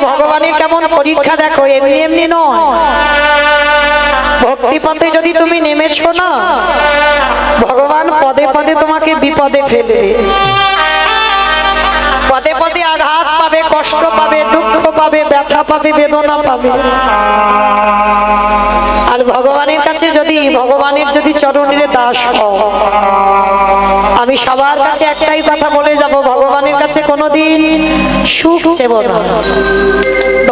ভগবানের কেমন পরীক্ষা দেখো, এমনি এমনি নয়। ভক্তি পথে যদি তুমি নেমেছো না, ভগবান পদে পদে তোমাকে বিপদে ফেলে, পদে পদে আঘাত পাবে, কষ্ট পাবে, দুঃখ পাবে, ব্যথা পাবে, বেদনা পাবে। আর ভগবানের কাছে যদি, ভগবানের যদি চরণের দাস হও, আমি সবার কাছে একটাই কথা বলে যাব, ভগবানের কাছে কোনোদিন সুখ চেব না,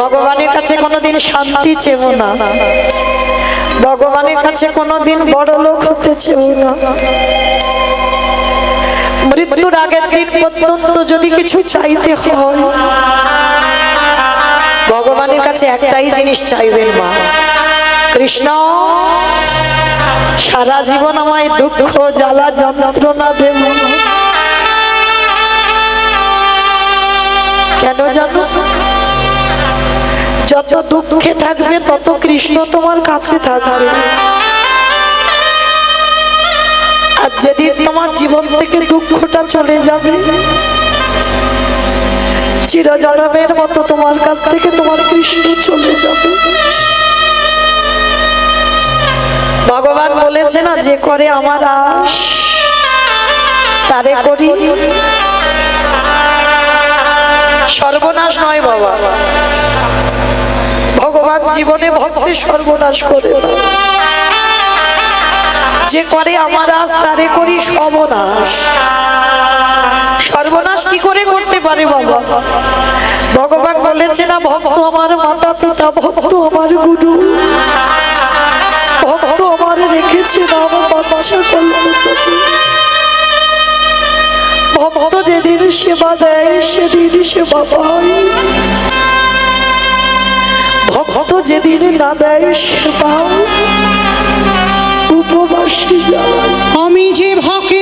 ভগবানের কাছে কোনোদিন শান্তি চেব না, ভগবানের কাছে কোনোদিন বড় লোক হতে চেব না। মৃত্যুর আগের দিন পর্যন্ত যদি কিছু চাইতে হয়, ভগবানের কাছে একটাই জিনিস চাইবেন, মা কৃষ্ণ সারা জীবন আমায় দুঃখ জ্বালা যন্ত্রণা দেব, কেন জানো? যত দুঃখে থাকবে তত কৃষ্ণ তোমার কাছে থাকবে। আর যেদিন তোমার জীবন থেকে দুঃখটা চলে যাবে, চিরজনমের মতো তোমার কাছ থেকে তোমার কৃষ্ণ চলে যাবে। ভগবান বলেছে না, যে করে আমার আশ তারে করি সর্বনাশ নয় বাবা। ভগবান জীবনে ভক্তি সর্বনাশ করে না, যে করে আমার আশ তারে করি সর্বনাশ। সর্বনাশ কি করে করতে পারে বাবা? ভগবান বলেছে না, ভক্ত আমার মাতা পিতা, ভক্ত আমার গুরু, ভক্ত আমার রেখেছে নাম বাচ্চা কল্পতরু। ভক্ত যেদিন সেবা দেয় সেদিন সেবা পায়, ভক্ত যেদিন না দেয় সেবা উপবাসী যায়। আমি যে ভক্তে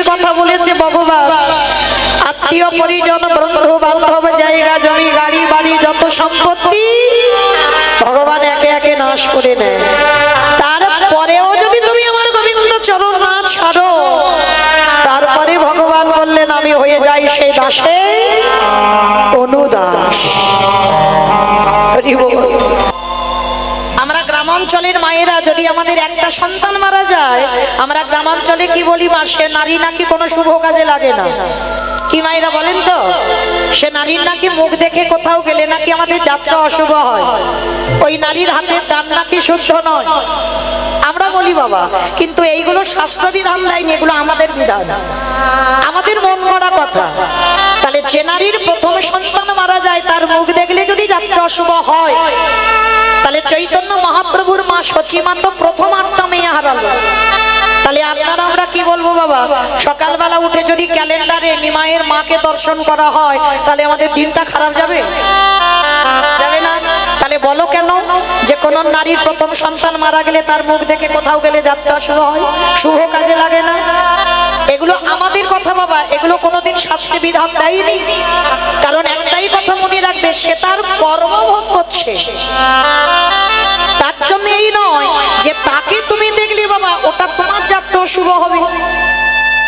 কথা বলেছে ভগবান। আত্মীয় পরিজন বন্ধু বান্ধব জায়গা জমি গাড়ি বাড়ি যত সম্পত্তি ভগবান একে একে নাশ করে নেয়। তারপরেও যদি তুমি আমার গোবিন্দ চরণ না ছাড়ো, তারপরে ভগবান বললেন আমি হয়ে যাই সেই দাসে অনুদাস। আমরা গ্রামাঞ্চলের মায়েরা যদি আমাদের একটা সন্তান মারা যায়, আমরা গ্রামাঞ্চলে কি বলি, মা সে নারী নাকি কোনো শুভ কাজে লাগে না। কি মায়েরা বলেন তো? সে নারীর নাকি মুখ দেখে কোথাও গেলে নাকি আমাদের যাত্রা অশুভ হয়, ওই নারীর হাতের দান নাকি শুদ্ধ নয়। আমরা বলি বাবা, কিন্তু এইগুলো শাস্ত্র বিধান দেয়নি, এগুলো আমাদের বিধান, আমাদের মন করা কথা। তাহলে যে নারীর প্রথম সন্তান মারা যায় তার মুখ দেখলে যদি যাত্রা অশুভ হয়, তাহলে চৈতন্য মহাপ্রভুর মা সচিমা তো প্রথম 8টা মেয়ে হারালো। তাহলে আপনারা আমরা কি বলবো বাবা? সকালবেলা উঠে যদি ক্যালেন্ডারে নিমায়ের মাকে দর্শন করা হয়, তাহলে আমাদের দিনটা খারাপ যাবে? যাবে না। তাহলে বলো কেন যে কোন নারীর প্রথম সন্তান মারা গেলে তার মুখ দেখে কোথাও গেলে যাত্রা শুরু হয়, শুভ কাজে লাগে না? এগুলো আমাদের কথা বাবা, এগুলো কোনোদিন শাস্ত্রে বিধান দেয়নি। কারণ একটাই কথা মনে রাখবে, সে তার কর্মভোগ করছে, তার জন্য এই নয় যে তাকে তুমি দেখলে বাবা ওটা তোমার যাত্রা শুভ হবে।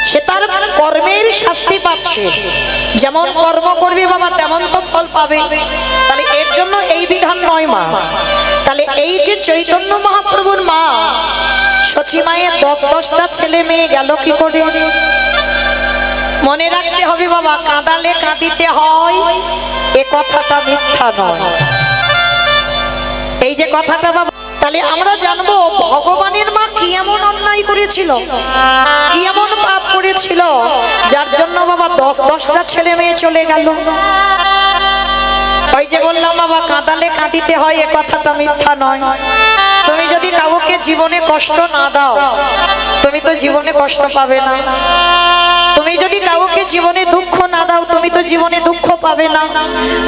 সে তার কর্মের শাস্তি পাচ্ছে, যেমন কর্ম করবে বাবা তেমন তো ফল পাবে। তাহলে এর জন্য এই বিধান নয় মা। তাহলে এই যে চৈতন্য মহাপ্রভুর মা সচিমায়ের 10-10টা ছেলে মেয়ে গেল কি করে? মনে রাখতে হবে বাবা, কাঁদালে কাঁদিতে হয় এ কথাটা মিথ্যা নয়। এই যে কথাটা বাবা, তাহলে আমরা জানবো ভগবানের মা কি এমন অন্যায় করেছিল, কি এমন পাপ করেছিল, যার জন্য বাবা 10-10টা ছেলে মেয়ে চলে গেল। ওই যে বললাম বাবা, কাঁদালে কাঁদিতে হয়, এ কথাটা মিথ্যা নয়। তুমি যদি কাউকে জীবনে কষ্ট না দাও, তুমি তো জীবনে কষ্ট পাবে না। তুমি যদি কাউকে জীবনে দুঃখ না দাও, তুমি তো জীবনে দুঃখ পাবে না।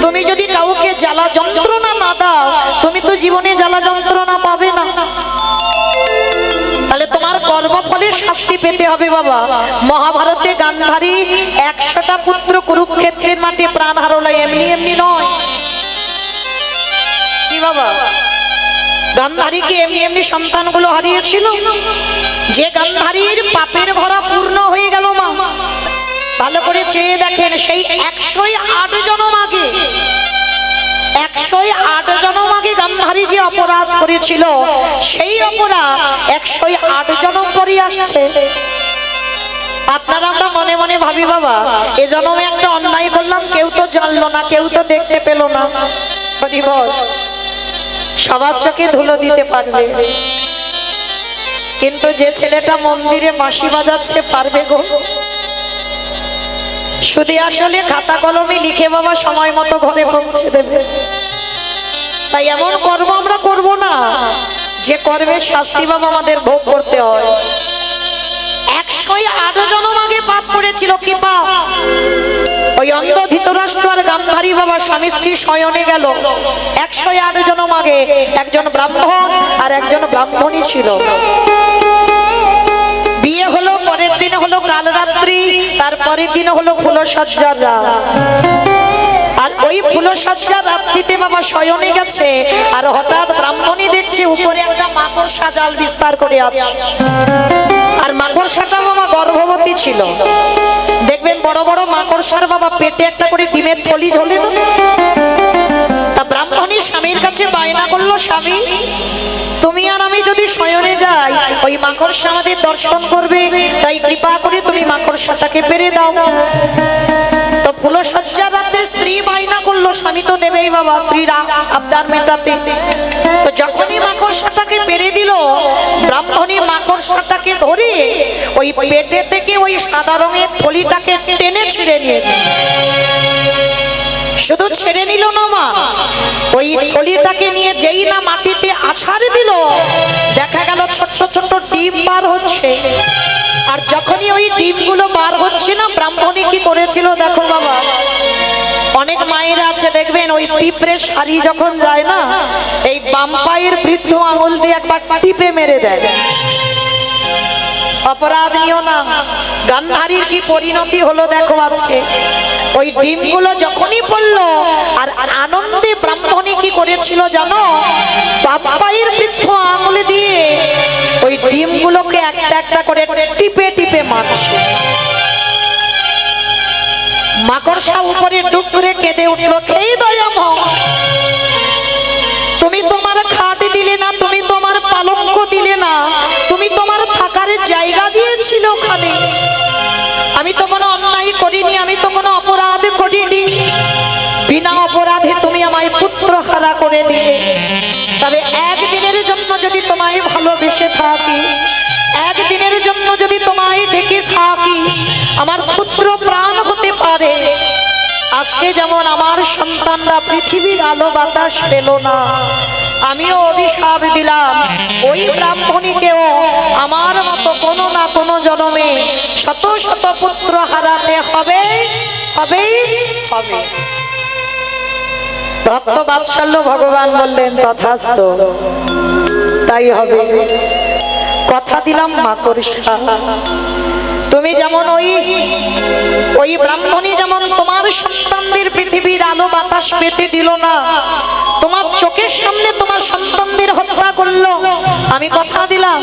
তুমি যদি কাউকে জ্বালা যন্ত্রণা না দাও, তুমি তো জীবনে জ্বালা যন্ত্রণা পাবে না। তাহলে তোমার কর্মফলের শাস্তি পেতে হবে বাবা। মহাভারতে গান্ধারী 100টা পুত্র কুরুক্ষেত্রের মাঠে প্রাণ হারালো, এমনি এমনি নয় কি বাবা। গান্ধারী কি এমনি এমনি সন্তানগুলো হারিয়েছিল? যে গান্ধারীর পাপের ভরা পূর্ণ হয়ে গেল মা, ভালো করে চেয়ে দেখেন, সেই 108 জনম আগে, 108 জনম আগে গান্ধারী যে অপরাধ করেছিল, সেই অপরাধ 108 জনম পরে আসছে। আপনারা আমরা মনে মনে ভাবি বাবা, এ জন্মে একটা অন্যায় করলাম, কেউ তো জানলো না, কেউ তো দেখতে পেল না। সবার চোখে ধুলো দিতে পারবে, কিন্তু যে ছেলেটা মন্দিরে বাঁশি বাজাচ্ছে পারবে গো? শুধু আসলে খাতা কলমে লিখে বাবা সময় মতো ঘরে পৌঁছে দেবে। তাই এমন কর্ম আমরা করব না যে কর্মের শাস্তি বাবা আমাদের ভোগ করতে হয়। 108 জনম আগে পাপ করেছিল। কি পাপ? ওই অন্ধ ধৃতরাষ্ট্র আর গান্ধারী বাবা স্বামী স্ত্রী শয়নে গেল। 108 জনম আগে একজন ব্রাহ্মণ আর একজন ব্রাহ্মণী ছিল। বিয়ে হলো, পরের দিন হলো কাল রাত্রি, তারপরের দিন হলো ফুলসজ্জার রাত। আর ওই ফুলসজ্জার রাত্রিতে বাবা শয়নে গেছে, আর হঠাৎ ব্রাহ্মণী দেখছে উপরে একটা মাকড়সা জাল বিস্তার করে আছে। আর মাকড়সাটা বাবা গর্ভবতী ছিল। দেখবেন বড় বড় মাকড়সার বাবা পেটে একটা করে ডিমের থলি ঝোলে না। তা ব্রাহ্মণী স্বামীর কাছে বায়না করলো, স্বামী তুমি আর আমি যদি শয়নে যাই, ওই মাকড়সা আমাদের দর্শন করবে, তাই কৃপা করে তুমি মাকড়সাটাকে পেরে দাও। তো ফুলসজ্জার রাতে স্ত্রী বায়না করলো, স্বামী তো দেবেই বাবা, স্ত্রীরা আবদার মেটাতে। তো যখনই মাকড়সাটাকে পেরে দিল, ব্রাহ্মণী মাকড়সাটাকে ধরে ওই পেটে থেকে ওই সাদা রঙের থলিটাকে টেনে ছিঁড়ে নিয়ে, শুধু ছেড়ে নিল না মা, ওই থলিটাকে নিয়ে যেই না মাটিতে আছাড় দিল, দেখা গেল ছোট্ট ছোট্ট ডিম বার হচ্ছে। আর যখনই ওই ডিমগুলো বার হচ্ছে না, ব্রাহ্মণী কি করেছিল দেখো বাবা। অনেক মায়েরা আছে দেখবেন, ওই পিঁপড়ে শাড়ি যখন যায় না, এই বাম পায়ের বৃদ্ধ আঙুল দিয়ে একবার টিপে মেরে দেয়। অপরাধ নিও না। গান্ধারীর কি পরিণতি হলো দেখো আজকে। ওই ডিমগুলো যখনই পড়লো, আর আনন্দে ব্রাহ্মণী কি করেছিল জানো, বাম পায়ের বৃদ্ধ আঙুল দিয়ে ওই ডিমগুলোকে একটা একটা করে টিপে টিপে মারছে। মাকড়সা উপরে ডুব করে কেঁদে উঠলো, খেয়ে দয়াময়, তুমি তোমার খাট দিলে না, তুমি তোমার পালঙ্ক দিলে না, তুমি তোমার থাকার জায়গা দিয়েছিল ওখানে। আমি তো কোনো অন্যায় করিনি, আমি তো কোনো অপরাধ করিনি, বিনা অপরাধে তুমি আমায় পুত্র হারা করে দিলে। তবে একদিনের জন্য যদি তোমায় ভালোবেসে থাকি, একদিনের জন্য যদি তোমায় ডেকে থাকি, আমার পুত্র প্রাণ হতে পারে। আজকে যেমন আমার সন্তানরা পৃথিবীর আলো বাতাস পেল না, আমিও অভিশাপ দিলাম ওই ব্রাহ্মণীকেও আমার মতো কোনো না কোনো জন্মে শত শত পুত্র হারাতে হবে, হবে, হবে। ভক্ত বাৎসল্য ভগবান বললেন তথাস্তু, তাই হবে। কথা দিলাম মাকড়সা, তুমি যেমন ওই ব্রাহ্মণী যেমন তোমার সন্তানদের পৃথিবীর আলো বাতাস পেতে দিল না, তোমার চোখের সামনে তোমার সন্তানদের হত্যা করলো, আমি কথা দিলাম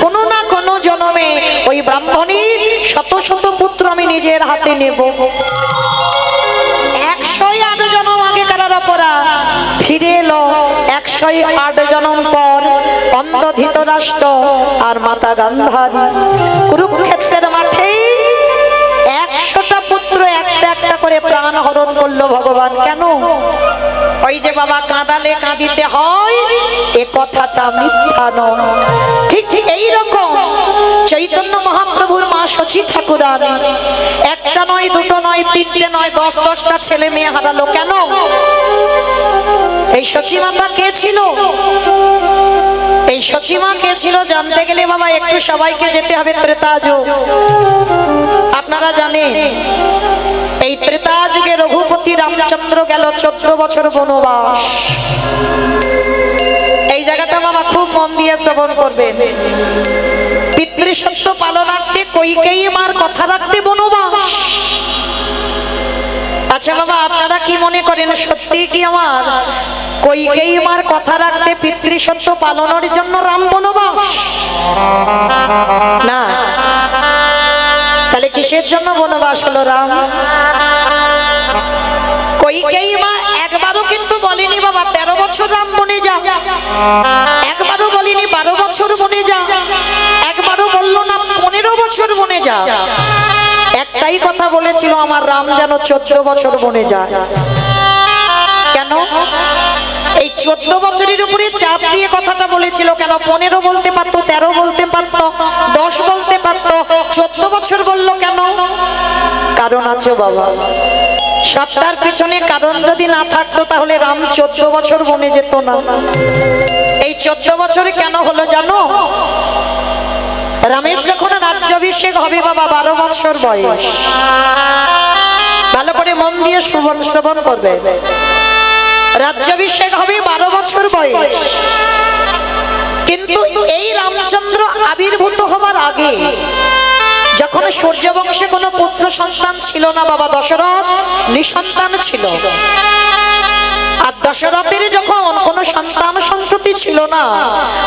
কোনো না কোনো জন্মে ওই ব্রাহ্মণীর শত শত পুত্র আমি নিজের হাতে নেব। 108 জনম আগে কারার অপরাধ ফিরে এলো 108 জনম পর। অন্ধ ধৃতরাষ্ট্র আর মাতা গান্ধারী কুরুক্ষেত্রের মাঠে 100টা পুত্র একটা একটা করে প্রাণ হরণ করলো ভগবান। কেন? ওই যে বাবা কাঁদালে কাঁদিতে হয় এ কথাটা মিথ্যা নয়। ঠিক এই রকম চৈতন্য মহাপ্রভুর মা শচী ঠাকুরানী একটা নয়, দুটো নয়, তিনটে নয়, 10-10টা ছেলে মেয়ে হারালো। কেন? এই শচী মাতা কে ছিল? এই শচী মা কে ছিল জানতে গেলে বাবা একটু সবাইকে যেতে হবে ত্রেতা যুগ। আপনারা জানেন এই ত্রেতা যুগে রঘুপতি রামচন্দ্র গেল 14 বছর বনবাস। এই জায়গাটা বাবা খুব মন দিয়ে শ্রবণ করবেন। পিতৃসত্য পালনার্থে কইকেয়ী মার কথা রাখতে বনবাস। আচ্ছা বাবা, আপনারা কি মনে করেন সত্যি কি আমার কইকেয়ী মার কথা রাখতে পিতৃসত্য পালনের জন্য রাম বনবাস? না, তাহলে কিসের জন্য বনবাস হলো রাম? কইকেয়ী মা একবারও কিন্তু বলেনি বাবা 13 বছর রাম বনে যা, একবারও বলেনি 12 বছর বনে যা, একবারও বললো না 15 বছর বনে যা। একটাই কথা বলেছিল, আমার রাম যেন 14 বছর বনে যায়। কেন? এই 14 বছরের উপরে চাপ দিয়ে কথাটা বলেছিল। কেন? 15 বলতে পারতো, 13 বলতে পারতো, 10 বলতে পারতো, 14 বছর বললো কেন? কারণ আছে বাবা, সবটার পিছনে কারণ যদি না থাকতো তাহলে রাম 14 বছর বনে যেত না। এই 14 বছরে কেন হলো জানো? রামের যখন রাজ্যাভিষেক হবে বাবা 12 বছর বয়স। ভালো করে মন দিয়ে শ্রবণ করবে। রাজ্যাভিষেক হবে 12 বছর বয়স। কিন্তু এই রামচন্দ্র আবির্ভূত হবার আগে যখন সূর্যবংশে কোনো পুত্র সন্তান ছিল না বাবা, দশরথ নিঃসন্তান ছিল। আর দশরথের যখন কোনো সন্তান সন্ততি ছিল না,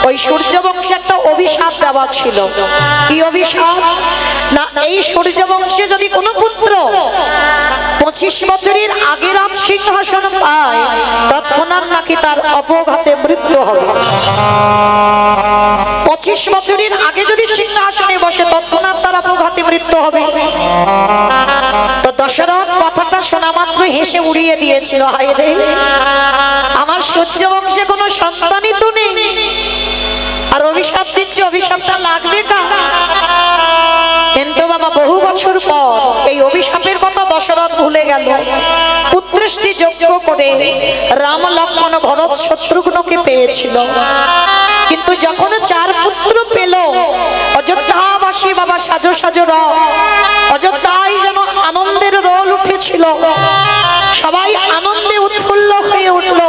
ওই সূর্যবংশে একটা অভিশাপ দেওয়া ছিল। কি অভিশাপ? না, এই সূর্যবংশে যদি কোনো পুত্র 25 বছরের আগে রাজ সিংহাসন পায় তৎক্ষণাৎ নাকি তার অপঘাতে মৃত্যু হবে। 25 বছরের আগে যদি সিংহাসনে বসে তৎক্ষণাৎ তার অপঘাতে মৃত্যু হবে। তো দশরথ কথাটা শোনা মাত্র হেসে উড়িয়ে দিয়েছিল, হায় রে, আমার সূর্যবংশে কোনো সন্তানই তো নেই, আর অভিশাপ দিচ্ছে, অভিশাপটা লাগবে কা? কিন্তু বাবা বহু বছর পর এই অভিশাপের কথা দশরথ ভুলে গেল। পুত্রশ্রী যজ্ঞ করে রাম, লক্ষ্মণ, ভরত, শত্রুঘ্নকে পেয়েছিল। কিন্তু যখন 4 পুত্র পেল, অযোধ্যাবাসী বাবা সাজো সাজো রব, অযোধ্যায় যেন আনন্দের রোল উঠেছিল। সবাই আনন্দে উৎফুল্ল হয়ে উঠল,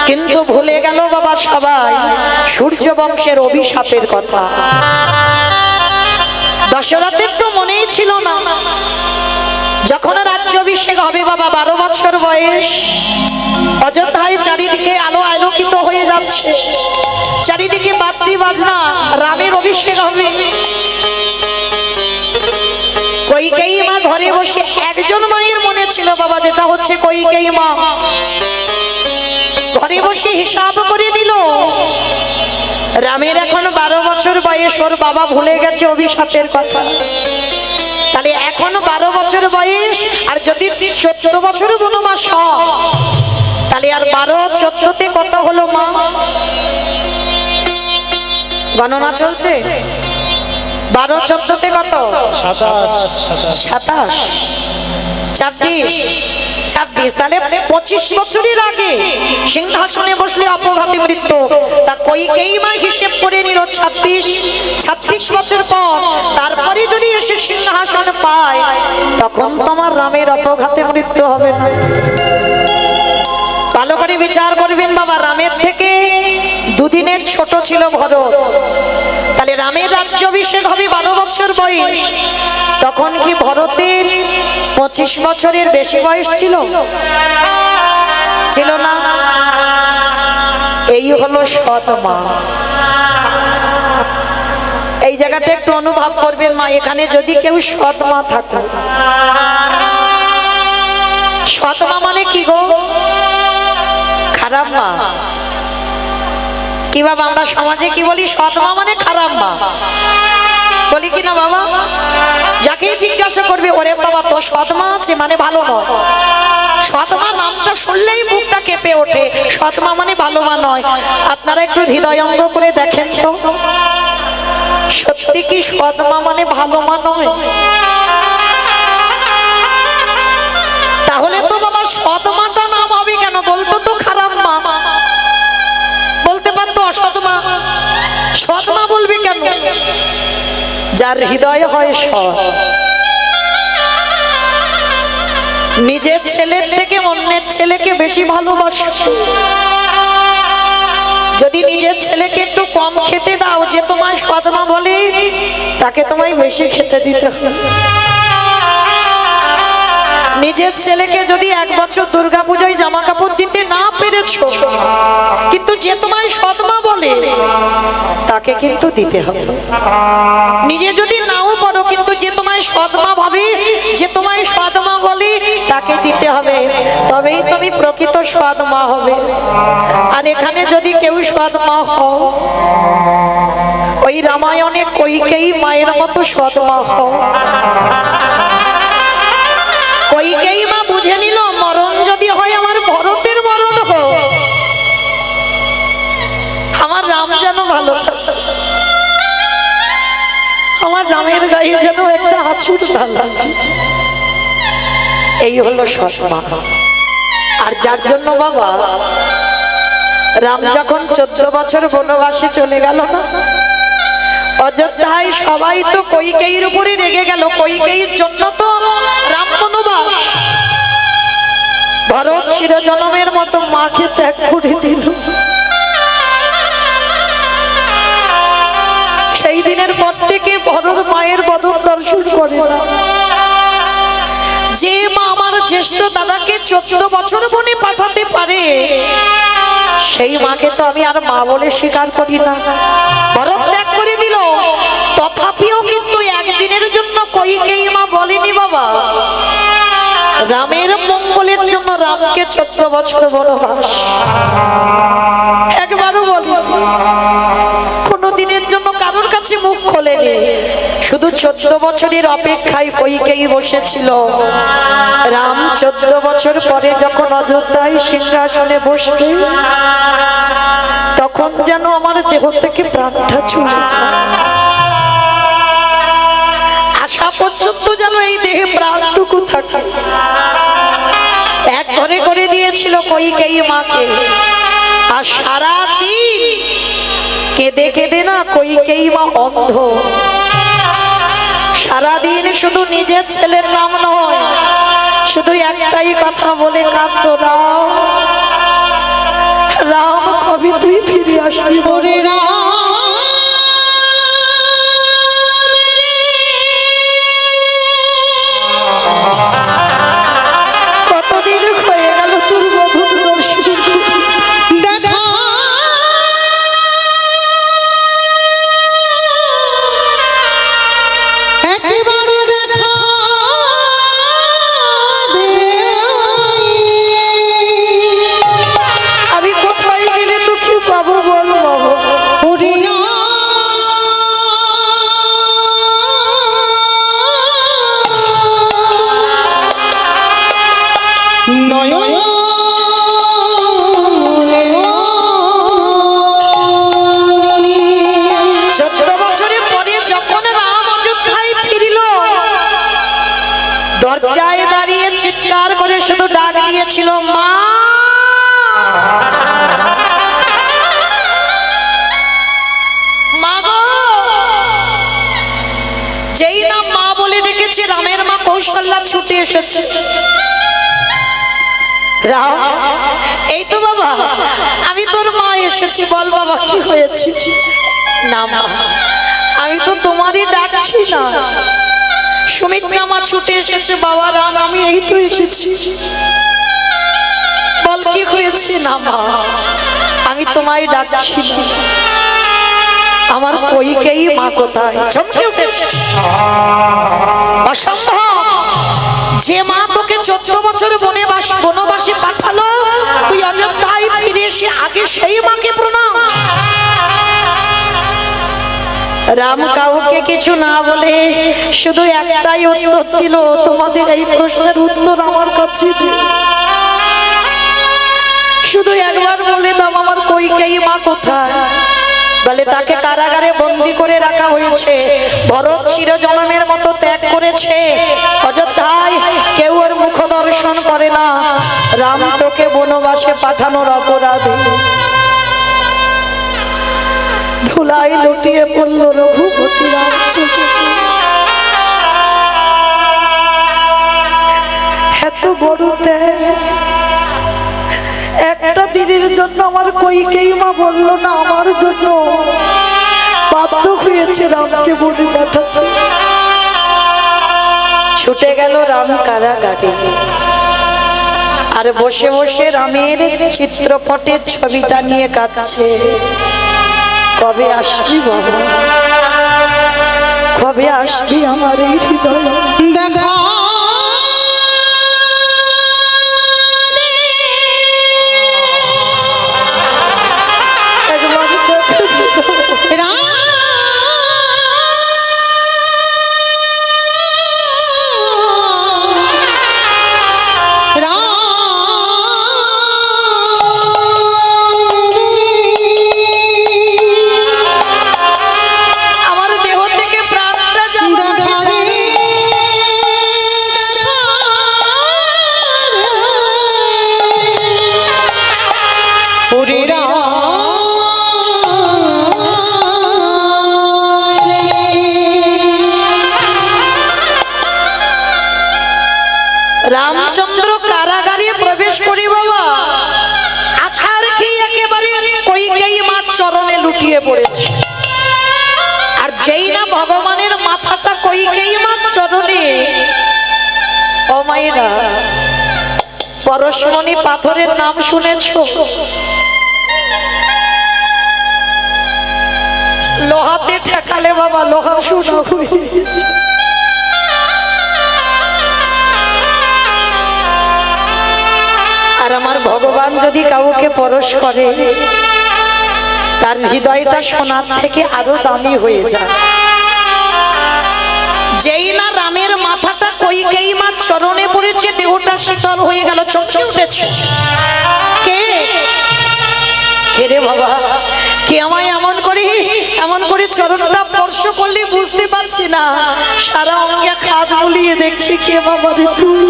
কিন্তু ভুলে গেল বাবা সবাই সূর্যবংশের অভিশাপের কথা। দশরথের তো মনেই ছিল না। যখন রাজ্যাভিষেক হবে বাবা 12 বছর বয়স, অযোধ্যায় চারিদিকে আলো আলোকিত হয়ে যাচ্ছে, চারিদিকে বাদ্যি বাজনা, রামের অভিষেক হবে। কইকেয়ী মা ঘরে বসে একজন মায়ের মনে ছিল বাবা, যেটা হচ্ছে কইকেয়ী মা। ঘরে বসে হিসাব করে নিল, রামের এখন 12 বছর বয়স, ওর বাবা ভুলে গেছে অভিশাপের কথা। তাহলে এখন 12 বছর বয়স, আর যদি 14 বছর বনবাস হয় তাহলে আর 12 14তে কত হলো মা? গণনা চলছে। 12 14তে কত? 27 26। তাহলে 25 বছরের আগে সিংহাসনে বসলে অপঘাতে মৃত্যু। তা কইকেয়ী মা হিসেব করে নিল 26 বছর পর তারপরে যদি এসে সিংহাসন পায় তখন তোমার রামের অপঘাতে মৃত্যু হবে না। ভালো করে বিচার করবেন বাবা, রামের থেকে 2 দিনের ছোট ছিল ভরত। তাহলে রামের রাজ্যাভিষেক হবে 12 বছর বয়স, তখন কি ভরতের 25 বছরের বেশি বয়স ছিল? ছিল না। এই হলো সৎ মা। এই জায়গাটা একটু অনুভব করবেন মা, এখানে যদি কেউ সৎ মা থাকে। সৎ মা মানে কি গো? খারাপ মা। কি বাবা, আমরা সমাজে কি বলি? সৎ মা মানে খারাপ মা বলি কি না বাবা? যাকে জিজ্ঞাসা করবে, ওরে বাবা তো সৎ মা আছে মানে ভালো নয়। সৎমা নামটা শুনলেই বুকটা কেঁপে ওঠে। সৎমা মানে ভালো মা নয়। আপনারা একটু হৃদয়ঙ্গ করে দেখেন তো, সত্যি কি সৎমা মানে ভালো মা নয়? তাহলে তো বাবা সৎমাটা নাম হবে কেন? বলতো তো খারাপ মা, বলতে পারতো অসৎ মা, সৎমা বলবি কেন? যার হৃদয় হয় সৎ, নিজের ছেলের থেকে অন্যের ছেলেকে বেশি ভালোবাসে। যদি নিজের ছেলেকে একটু কম খেতে দাও, যে তোমায় সৎমা বলে, তাকে তোমায় বেশি খেতে দিতে হবে। নিজের ছেলেকে যদি 1 বছর দুর্গাপূজায় জামা কাপড় দিতে না পেরেছো, কিন্তু যে তোমায় সৎমা বলে, তাকে কিন্তু দিতে হবে। নিজে যদি নাও পারো, কিন্তু যে তোমায় সৎমা ভাবে, যে তোমায় সৎমা বলে, তাকে দিতে হবে। তবেই তুমি প্রকৃত সৎমা হবে। আর এখানে যদি কেউ সৎমা হও, ওই রামায়ণে কইকেয়ী মায়ের মতো সৎমা হও। কইকেয়ী মা বুঝে নিল, মরণ যদি হয় আমার ভরতের মরণ হোক, আমার রাম যেন ভালো থাকে, আমার রামের গায়ে যেন একটা আছুর না লাগে। এই হলো সৎমা। আর যার জন্য বাবা রাম যখন 14 বছর বনবাসে চলে গেল না, অযোধ্যায় সবাই তো কইকেয়ীর উপরে রেগে গেল। কইকেয়ীর জন্য তো রাম বনবাস। ভরত চিরজনমের মতো মাকে ত্যাগ করে দিল। সেই দিনের পর থেকে ভরত মায়ের বদন দর্শন করে না। যে মা আমার জ্যেষ্ঠ দাদাকে 14 বছর বনে পাঠাতে পারে, সেই মাকে তো আমি আর মা বলে স্বীকার করি না। ভরত ত্যাগ করে দিল, তথাপিও কিন্তু একদিনের জন্য কইকেয়ী মা বলেনি বাবা, রামের মঙ্গলের জন্য রামকে 14 বছর বনবাস। একবারও বলি, কোনো দিনের জন্য কারোর কাছে মুখ খোলেনি। শুধু 14 বছরের অপেক্ষায় কইকেয়ী বসেছিল। রাম 14 বছর পরে যখন অযোধ্যায় সিংহাসনে বসবে, তখন যেন আমার দেহ থেকে প্রাণটা চলে যায়। আশা পর্যন্ত যেন এই দেহে প্রাণটুকু থাকে। এক ঘরে করে দিয়েছিল কইকেয়ী মাকে। আর সারাদিন কেঁদে কেঁদে না কইকেয়ী মা অন্ধ। সারাদিন শুধু নিজের ছেলের নাম নয়, শুধু একটাই কথা বলে কাঁদতো, রাম রাম কবে তুই ফিরে আসবি? ওরে রাম কতদিন হয়ে গেল তোর বধূর দর্শন দেখা একেবারে দেখা আমি কোথায় গেলে তোকে পাবো বল বাবা? ওরে নয়ন 14 বছরের পরে যখন রাম অযোধ্যায় ফিরিল, দরজায় দাঁড়িয়ে চিৎকার করে শুধু ডাক দিয়েছিল, মা মা গো। যেই না মা বলে ডেকেছে, রামের মা কৌশল্যা ছুটে এসেছে। রাম, এই তো বাবা, আমি তোর মা এসেছি, বল বাবা কি হয়েছে? না মা, আমি তো তোমারই ডাকছি না। সুমিত্রা মা ছুটে এসেছে। বাবা রাম, আমি এই তো এসেছি, বল কি হয়েছে? না মা, আমি তোমায় ডাকছি না। আমার কইকেয়ী মা কোথায়? চমকে উঠেছে। অসম্ভব! যে মা তোকে 14 বছর বনবাসে পাঠালো, তুই অযোধ্যায় ফিরে এসে আগে সেই মাকে প্রণাম। রাম কাউকে কিছু না বলে শুধু একটাই উত্তর দিল, তোমাদের এই প্রশ্নের উত্তর আমার কাছে। একবার বলে দাও আমার কইকেয়ী মা কোথায়? বলে তাকে কারাগারে বন্দি করে রাখা হয়েছে। ভরত চিরজনমের মতো ত্যাগ করেছে, অযোধ্যায় কেউ ওর মুখ দর্শন করে না। রাম তোকে বনবাসে পাঠানোর অপরাধে ধুলাই লুটিয়ে পড়ল রঘুপতি রামচন্দ্র। এত বড় ত্যাগ একটা দিনের জন্য আমার কইকেয়ী মা বলল না, আমার জন্য বাধ্য হয়েছে রামকে বনে পাঠাতে। ছুটে গেল রাম কারাগারে, আর বসে বসে রামের চিত্রপটের ছবিটা নিয়ে কাঁদছে। কবে আসবি বাবা, কবে আসবি আমার এই হৃদয়? দেখা একবার দেখে দিও। রাম আমার দেহ থেকে প্রাণটা যাবে। রামচন্দ্র কারাগারে প্রবেশ করি বাবা, আছাড় খেয়ে একেবারে কইকেয়ী মার চরণে লুটিয়ে পড়েছে। আর যেই না ভগবানের মাথাটা কইকেয়ী মার চরণে, ও মায়েরা পরশমণি পাথরের নাম শুনেছো? লোহাতে ঠেকালে বাবা লোহা সোনা হয়ে গেছে। আর আমার ভগবান যদি কাউকে পরশ করে, তার হৃদয়টা সোনার থেকে আরো দামি হয়ে যায়। যেই না রামের মাথাটা কইকেয়ী মার চরণে পড়েছে, দেহটা শীতল হয়ে গেল, চমকে উঠেছে। কে কে রে বাবা, কে আমায় এমন করে চরণটা স্পর্শ করলে বুঝতে পারছি না, সারা অঙ্গে খাদ বুলিয়ে দেখছি কে বাবা রে তুই।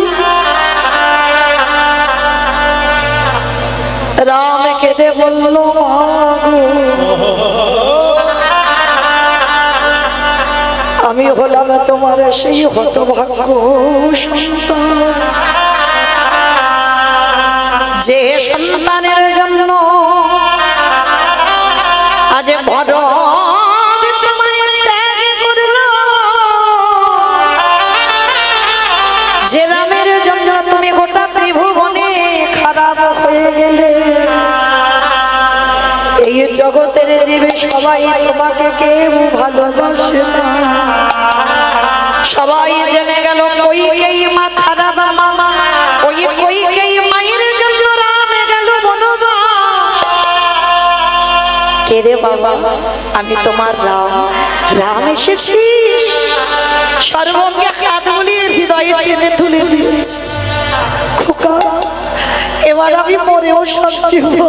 রাম কেঁদে বলল মাগো, আমি হলাম তোমার সেই হতভাগ্য সন্তান, যে সন্তানের জন্য আজ ভরত তোমায় ত্যাগ করল, যে রামের জন্য তুমি গোটা ত্রিভুবনে খারাপ হয়ে গেলে। এই জগতের জীবে সবাই তোমাকে কেউ ভালোবাসে না, সবাই জেনে গেল কইকেয়ী মা খারাপ মা। ওই কইকেয়ী মায়ের জন্য রাম গেল বনবাস। কে রে বাবা, আমি তোমার রাম। রাম এসেছিস, সর্বজ্ঞ হাত বুলিয়ে হৃদয়ে টেনে তুলে দিয়েছি। খোকা এবার আমি মরেও শান্তি হব।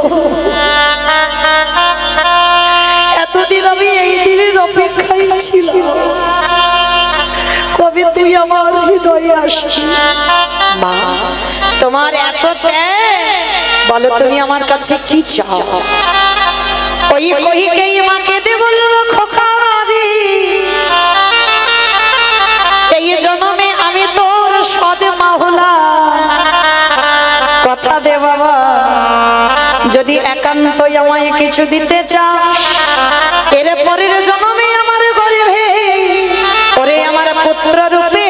এতদিন আমি এই দিনের অপেক্ষায় ছিলাম, কবে তুই আমার হৃদয়ে আসবি। মা তোমার এত ত্যাগ, বলো তুমি আমার কাছে কি চাও? ওই কইকেয়ী মাকে দে বলল খোকা রে, এই জন্মে আমি তোর সদ মা হলাম। কথা দে বাবা, যদি একান্তই আমায় কিছু দিতে চাস, এর পরের জন্মে আমার গর্ভে ওরে আমার পুত্র রূপে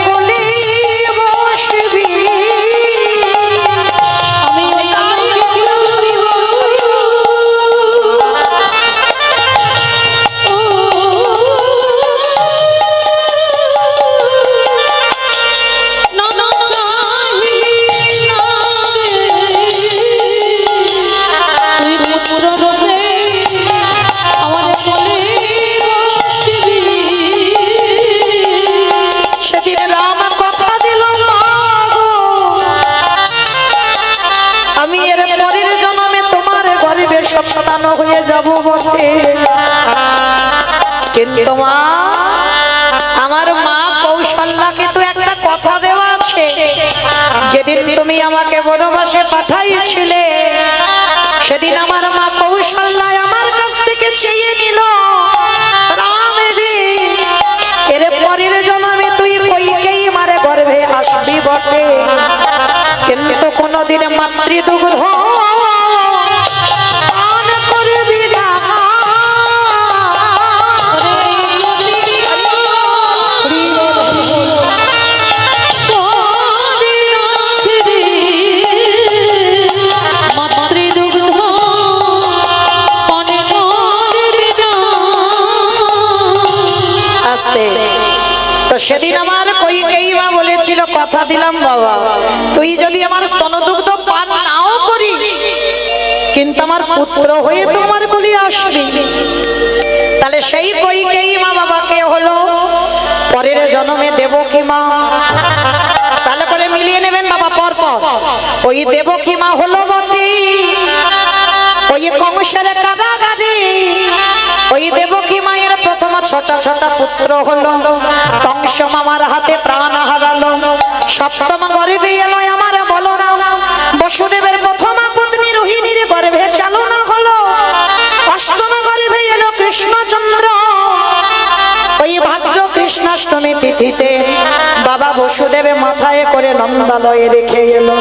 কোলে বসবি। আমি হয়ে যাব বটে, কিন্তু মা, আমার মা কৌশল্যা কিন্তু একটা কথা দেওয়া আছে, যেদিন তুমি আমাকে বনবাসে পাঠাইছিলে সেদিন আমার মা কৌশল্যা আমার কাছ থেকে চেয়ে নিল, রাম রে, এর পরের জন্মে তুই কইকেই মারে গর্ভে আসবি বটে, কিন্তু কোনদিন মাতৃদুগ্ধ পান করবি না। তো সেদিন আমার কইকেই মা বলেছিল, কথা দিলাম বাবা, তুই যদি আমার স্তনদুগ্ধ পান নাও করি কিন্তু আমার পুত্র হয়ে তোমার বলি আসবি। তাহলে সেই কইকেই মা বাবাকে হলো পরের জন্মে দেবকী মা, তাহলে করে মিলিয়ে নেবেন বাবা পর পর। ওই দেবকী মা হলো বটে ওই কংসের কারাগারে, ওই দেবকী মায়ের প্রথম ছোট ছোট পুত্র হলো, কংস মামার হাতে প্রাণ হারালো, সপ্তম গর্ভে এলো আমার বলরাম, বসুদেবের প্রথম পত্নী রোহিণীর গর্ভে চালনা হলো, অষ্টম গর্ভে এলো কৃষ্ণচন্দ্র, ওই ভাদ্র কৃষ্ণাষ্টমী তিথিতে বাবা বসুদেব মাথায় করে নন্দালয়ে রেখে এলো।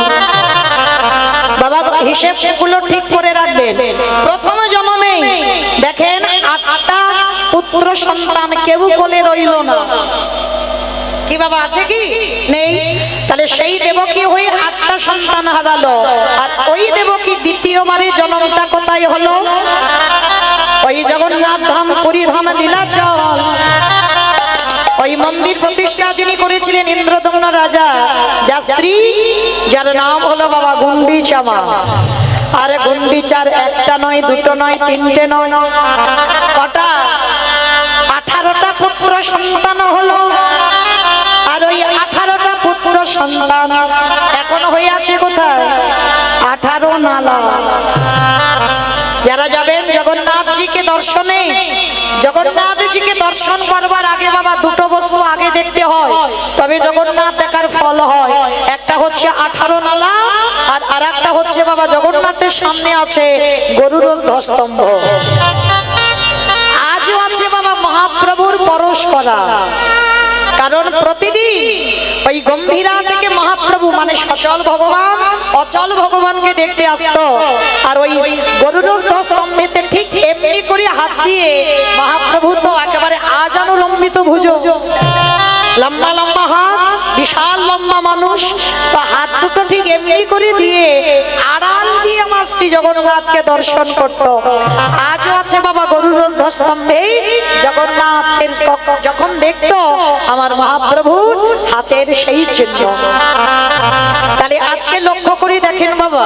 বাবা হিসেব গুলো ঠিক করে রাখবেন, প্রথম জন্মে দেখেন 8টা পুত্র সন্তান কেউ কোলে রইল না, কি বাবা আছে কি নেই? তাহলে সেই দেবকী হয়ে 8টা সন্তান হারালো, আর ওই দেবকী দ্বিতীয়বারে জন্মটা কোথায় হলো? ওই জগন্নাথ ধাম পুরী ধাম লীলাচল, ওই মন্দির প্রতিষ্ঠা যিনি করেছিলেন ইন্দ্রদম্ন রাজা, যার স্ত্রী যার নাম হলো বাবা গুন্ডিচা মা। আর গুন্ডিচার একটা নয়, দুটো নয়, তিনটে নয়, কটা? 18টা পুত্র সন্তান হলো। আর ওই 18টা পুত্র সন্তান এখন হয়ে আছে কোথায়? 18 নালা। যারা যাবেন জগন্নাথজিকে দর্শনে, জগন্নাথজিকে দর্শন করবার আগে বাবা দুটো বস্তু আগে দেখতে হয়, তবে জগন্নাথ দেখার ফল হয়। একটা হচ্ছে 18 নালা, আর আরেকটা হচ্ছে বাবা জগন্নাথের সামনে আছে গরুর ধ্বস্তম্ভ। আজও আছে বাবা মহাপ্রভুর পরশ করা, কারণ প্রতিদিন ওই গম্ভীরা থেকে মহাপ্রভু মানে সচল ভগবান অচল ভগবানকে দেখতে আসতো, আর ওই গরুর স্তম্ভেতে ঠিক এমনি করে হাত দিয়ে মহাপ্রভু তো একেবারে আজানুলম্বিত ভুজ, লম্বা লম্বা হাত, বিশাল লম্বা মানুষ, তো হাত দুটো ঠিক এমনি করে দিয়ে আড়াল দিয়ে আমার শ্রী জগন্নাথকে দর্শন করতো। আজও আছে বাবা গরুর স্তম্ভে জগন্নাথের যখন দেখতো আমার মহাপ্রভু হাতের সেই চিহ্ন। তাহলে আজকে লক্ষ্য করে দেখেন বাবা,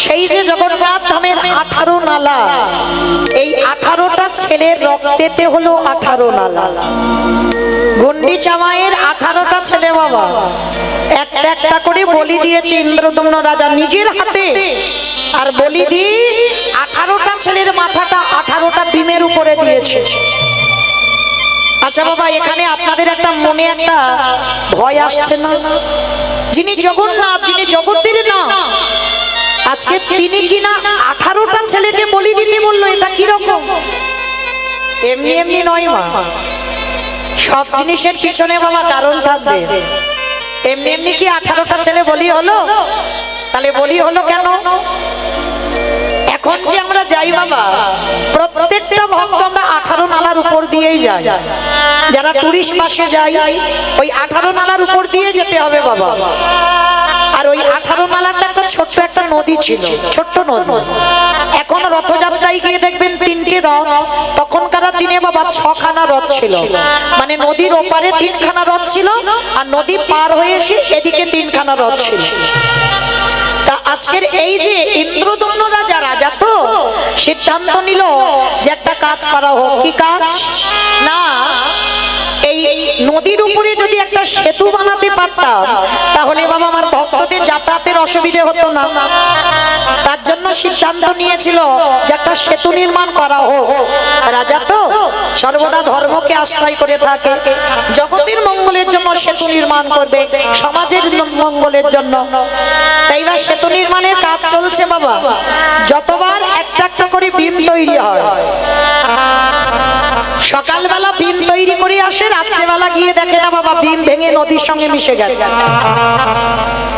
সেই যে জগন্নাথ ধামের 18 নালা, এই 18টা ছেলের রক্তেতে হলো 18 নালা। গুন্ডিচা মায়ের 18টা ছেলে বাবা, একটা একটা করে বলি দিয়েছে ইন্দ্রদম্ন রাজা নিজের হাতে, আর বলি দিয়ে 18টা ছেলের মাথাটা 18টা ডিমের উপরে দিয়েছে। আচ্ছা বাবা, এখানে আপনাদের একটা মনে একটা ভয় আসছে না? যিনি জগন্নাথ, যিনি জগতের না, আজকে তিনি কিনা 18টা ছেলেকে বলি দিতে বললো, এটা কি রকম? এমনি এমনি নয় মা, সব জিনিসের পিছনে বাবা কারণ থাকবে। এমনি এমনি কি 18টা ছেলে বলি হলো? তাহলে বলি হলো কেন? এখন যে আমরা যাই বাবা, প্রত্যেকটা ভক্ত আমরা 18 নালার উপর দিয়েই যাই। যারা টুরিস্ট বাসে যাই, ওই 18 নালার উপর দিয়ে যেতে হবে বাবা। আর ওই 18 নালাটা একটা ছোট্ট একটা নদী ছিল, ছোট্ট নদী। এখন রথযাত্রায় গিয়ে দেখবেন 3টে রথ, তখনকার দিনে বাবা 6খানা রথ ছিল, মানে নদীর ওপারে 3খানা রথ ছিল, আর নদী পার হয়ে এসে এদিকে 3খানা রথ ছিল। তা আজকের এই যে ইন্দ্রদম্ন রাজা, রাজা তো সিদ্ধান্ত নিল যে একটা কাজ করা হোক। কি কাজ? না, এই নদীর উপরে যদি একটা সেতু বানাতে পারতাম, তাহলে বাবা আমার ভক্তদের যাতায়াতের অসুবিধে হতো না। তা তার জন্য সিদ্ধান্ত নিয়েছিল যে একটা সেতু নির্মাণ করা হোক। রাজা তো সর্বদা ধর্মকে আশ্রয় করে থাকে, জগতের মঙ্গলের জন্য সেতু নির্মাণ করবে, সমাজের মঙ্গলের জন্য। তাই বা সেতু নির্মাণের কাজ চলছে বাবা। যতবার একটা একটা করে বিম তৈরি হয়, সকালবেলা বিম তৈরি করে আসে, রাত্রেবেলা গিয়ে দেখে না বাবা বিম ভেঙে নদীর সঙ্গে মিশে গেছে।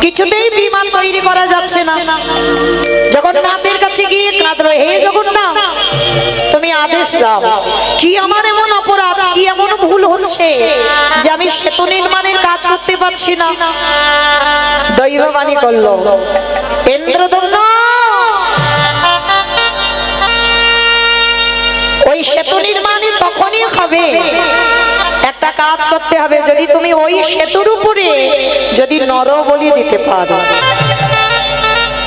কিছুতেই বিমান তৈরি করা যাচ্ছে না। জগন্নাথের কাছে গিয়ে কাঁদলো, হে জগন্নাথ তুমি আদেশ দাও, কি আমার এমন অপরাধ, কি এমন ভুল হচ্ছে যে আমি সেতু নির্মাণের কাজ করতে পারছি না। দৈববাণী করলো, ইন্দ্রদম্ন ওই সেতু নির্মাণে তখনই হবে, একটা কাজ করতে হবে, যদি তুমি ওই সেতুর উপরে যদি নরবলি দিতে পারো,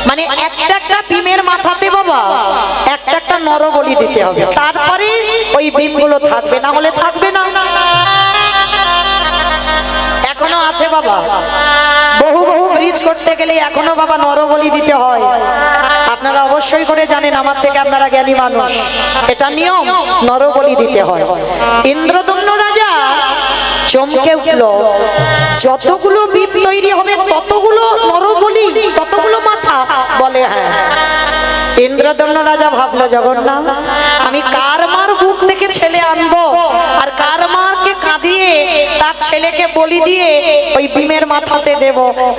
মানে একটা একটা বিমের মাথাতে বাবা একটা একটা নরবলি দিতে হবে, তারপরে ওই বিমগুলো থাকবে, না হলে থাকবে না। এখনো আছে বাবা, বহু বহু ব্রিজ করতে গেলে এখনো বাবা নরবলি দিতে হয়। আপনারা অবশ্যই করে জানেন, আমার থেকে আপনারা জ্ঞানী মানুষ, এটা নিয়ম, নরবলি দিতে হয়। ইন্দ্রদম্ন রাজা চমকে উঠল, যতগুলো বিম তৈরি হবে ততগুলো নরবলি, ততগুলো মাথা, বলে হ্যাঁ। ইন্দ্রদম্ন রাজা ভাবলো, জগন্নাথ আমি কার মার বুক থেকে ছেলে আনবো আর কার মারকে কাঁদিয়ে তার ছেলেকে বলি দিয়ে ওই বিমের মাথাতে দেব,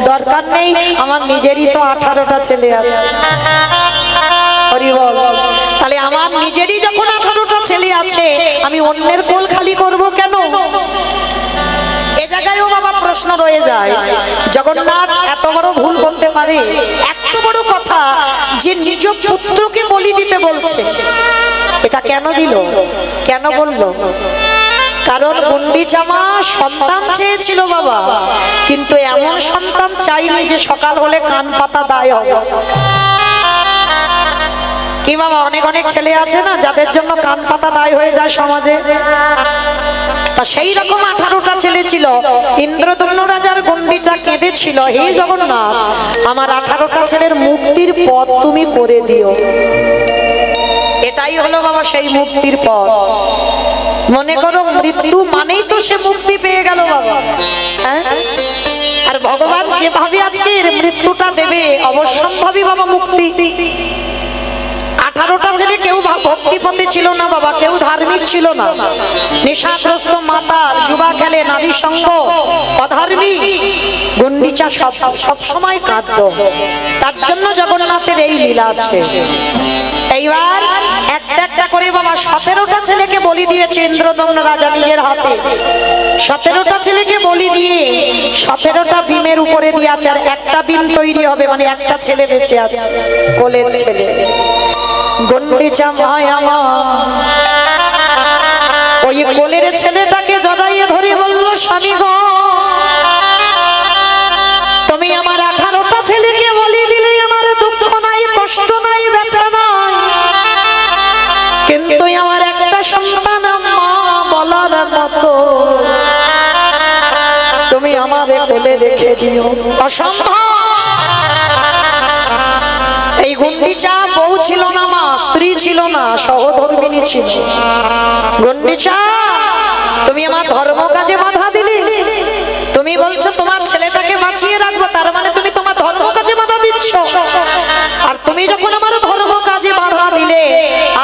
দরকার নেই, আমার নিজেরই তো 18টা ছেলে আছে। হরি বল। তাহলে আমার নিজেরই যখন 18টা ছেলে আছে, আমি অন্যের কোল খালি করব কেন? এ জায়গায়ও বাবা প্রশ্ন রয়ে যায়, জগন্নাথ এত বড় ভুল করতে পারে? এত বড় কথা যে নিজ পুত্রকে বলি দিতে বলছে, এটা কেন দিল, কেন বললো? কারণ গুন্ডিচা মা সন্তান চেয়েছিল বাবা, কিন্তু এমন সন্তান চাইনি যে সকাল হলে কান পাতা দায় হবে। কি বাবা, অনেক অনেক ছেলে আছে না যাদের জন্য কান পাতা দায় হয়ে যায় সমাজে, তা সেই রকম 18টা ছেলে ছিল। ইন্দ্রদম্ন রাজার গুন্ডিচা কেঁদেছিল, হে জগন্নাথ আমার 18টা ছেলের মুক্তির পথ তুমি করে দিও। এটাই হলো বাবা সেই মুক্তির পথ। মনে করো মৃত্যু মানেই তো সে মুক্তি পেয়ে গেল বাবা, হ্যাঁ? আর ভগবান যেভাবে আজকে মৃত্যুটা দেবে অবশ্যম্ভাবী বাবা মুক্তি। 18টা ছেলে কেউ ভক্তি পথে ছিল না বাবা, কেউ ধার্মিক ছিল না, নেশাগ্রস্ত, মাতাল, যুবা খেলে, নারী সঙ্গ, অধার্মিক। গুন্ডিচা সব সময় কাঁদতো, তার জন্য জগন্নাথের এই লীলা আছে। এইবার একটা একটা করে বাবা 17টা ছেলেকে বলি দিয়েছে ইন্দ্রদম্ন রাজা নিজের হাতে। 17টা ছেলেকে বলি দিয়ে 17টা বিমের উপরে দিয়েছে, আর একটা বিম তৈরি হবে, মানে একটা ছেলে বেঁচে আছে, কোলের ছেলে। গুন্ডিচা মায়া মা ওই কোলের ছেলেটাকে জড়াইয়ে ধরে বলল, স্বামী গো তুমি আমার 18টা ছেলেকে বলি দিলে, আমার দুঃখ নাই, কষ্ট নাই, ব্যথা নাই, কিন্তু আমার একটা সন্তান মা বলার মতো তুমি আমার কোলে রেখে দিও। অসম্ভব। এই গুন্ডিচা বউ ছিল না মা, স্ত্রী ছিল না, সহধর্মিণী ছিল। গুন্ডিচা তুমি আমার ধর্ম কাজে বাধা দিলে, তুমি বলছো তোমার ছেলেটাকে বাঁচিয়ে রাখবো, তার মানে তুমি তোমার ধর্ম কাজে বাধা দিচ্ছ। আর তুমি যখন আমার ধর্ম কাজে বাধা দিলে,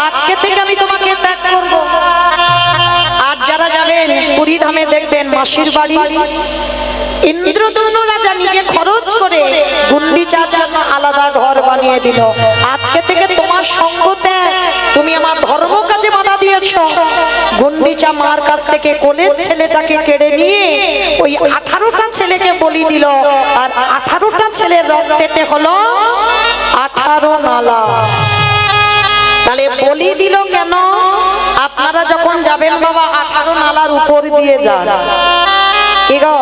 আজকে থেকে আমি তোমাকে ত্যাগ করব। আর যারা যাবেন পুরী ধামে দেখবেন মাসির বাড়ি, ইন্দ্রদম্ন রাজা নিজে খরচ করে গুন্ডিচার জন্য আলাদা ঘর বানিয়ে দিল। আজকে থেকে তোমার সঙ্গ ত্যাগ, তুমি আমার ধর্ম কাজে বাধা দিয়েছ। গুন্ডিচা মার কাছ থেকে কোলের ছেলেটাকে কেড়ে নিয়ে ওই 18টা ছেলেকে বলি দিল, আর 18টা ছেলের রক্তেতে হলো 18 নালা। তাহলে বলি দিল কেন? আপনারা যখন যাবেন বাবা 18 নালার উপর দিয়ে যান। কি গো,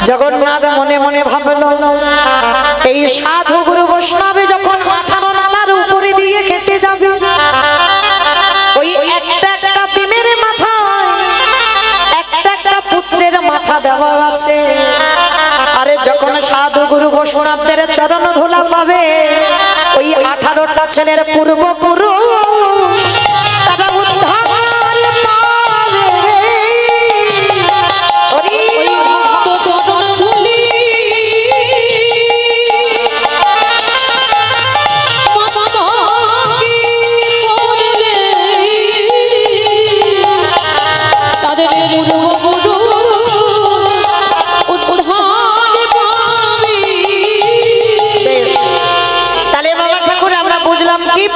জগন্নাথ মনে মনে ভাবলো, এই সাধু গুরু বৈষ্ণবে যখন 18 নালার উপরে দিয়ে কেটে যাবে, ওই একটা একটা বিমের মাথায় একটা একটা পুত্রের মাথা দেওয়া আছে। আরে যখন সাধু গুরু বৈষ্ণবদের চরণ ধুলা পাবে, ছেলের পূর্বপুরুষ তারা উদ্ধার পাবে। হরি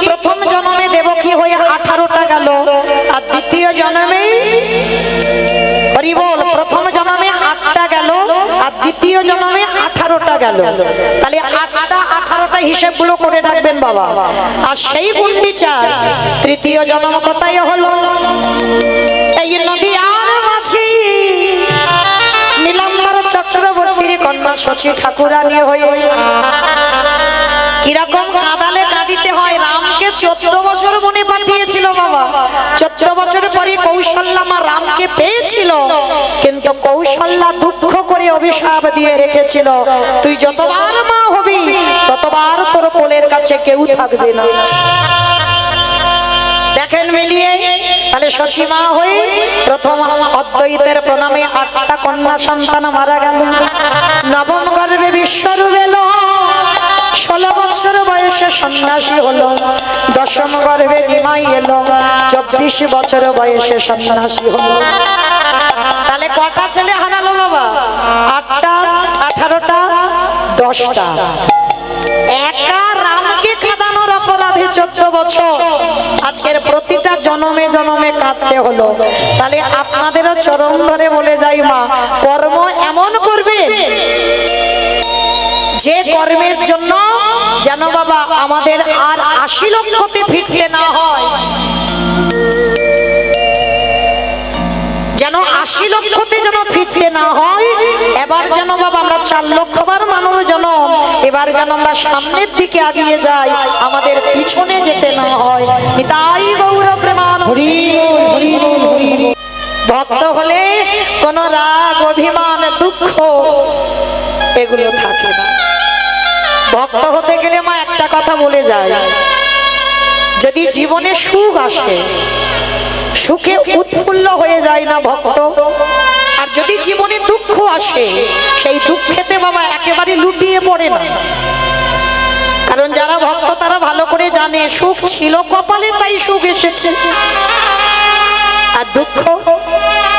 প্রথম জন্মে দেবকী হয়ে 18টা গেল, আর দ্বিতীয় জন্মে হরি বল প্রথম জন্মে 8টা গেল, আর দ্বিতীয় জন্মে 18টা গেল। তাহলে 8টা 18টা হিসেবগুলো করে রাখবেন বাবা। আর সেই গুন্ডিচার তৃতীয় জন্ম কোথায় হলো? এই নদী আর মাঝি নীলাম্বর চক্রবর্তীর কন্যা শচী ঠাকুরানী হয়ে। কিরকম কাঁদালে কাঁদিতে হয়। রামকে 14 বছর বনে পাঠিয়েছিল বাবা। 14 বছর পরে কৌশল্যা মা রামকে পেয়েছিল, কিন্তু কৌশল্যা দুঃখ করে অভিশাপ দিয়ে রেখেছিল, তুই যতবার মা হবি ততবার তোর কোলের কাছে কেউ থাকবে না। দেখেন মিলিয়ে, তাহলে শচী মা হয়ে প্রথম অদ্বৈতের প্রণামে 8টা কন্যা সন্তান মারা গেল। নবম গর্ভে বিশ্বরূপ এলো, 16 বছর বয়সে সন্ন্যাসী হলো। দশম গর্ভে নিমাই এলো, 24 বছর বয়সে সন্ন্যাসী হলো। তাহলে কটা ছেলে হারালো বাবা? 8টা, 18টা, 10টা। একা রামকে কাঁদানোর অপরাধে 14 বছর আজকের প্রতিটা জনমে জনমে কাঁদতে হলো। তাহলে আপনাদেরও চরণ ধরে বলে যাই মা, কর্ম এমন করবে যে কর্মের জন্য যেন বাবা আমাদের আর 80 লক্ষতে ফিরতে না হয়, যেন 80 লক্ষতে যেন ফিরতে না হয়। এবার যেন বাবা আমরা 4 লক্ষবার মানুষ যেন এবার যেন আমরা সামনের দিকে এগিয়ে যাই, আমাদের পিছনে যেতে না হয়। নিতাই গৌর প্রেমানন্দে। ভক্ত হলে কোন রাগ অভিমান দুঃখ এগুলো থাকে না। ভক্ত হতে গেলে মা একটা কথা বলে যায়, যদি জীবনে সুখ আসে সুখে উৎফুল্ল হয়ে যায় না ভক্ত, আর যদি জীবনে দুঃখ আসে সেই দুঃখেতে বাবা একেবারে লুটিয়ে পড়ে না। কারণ যারা ভক্ত তারা ভালো করে জানে সুখ ছিল কপালে তাই সুখ এসেছে, আর দুঃখ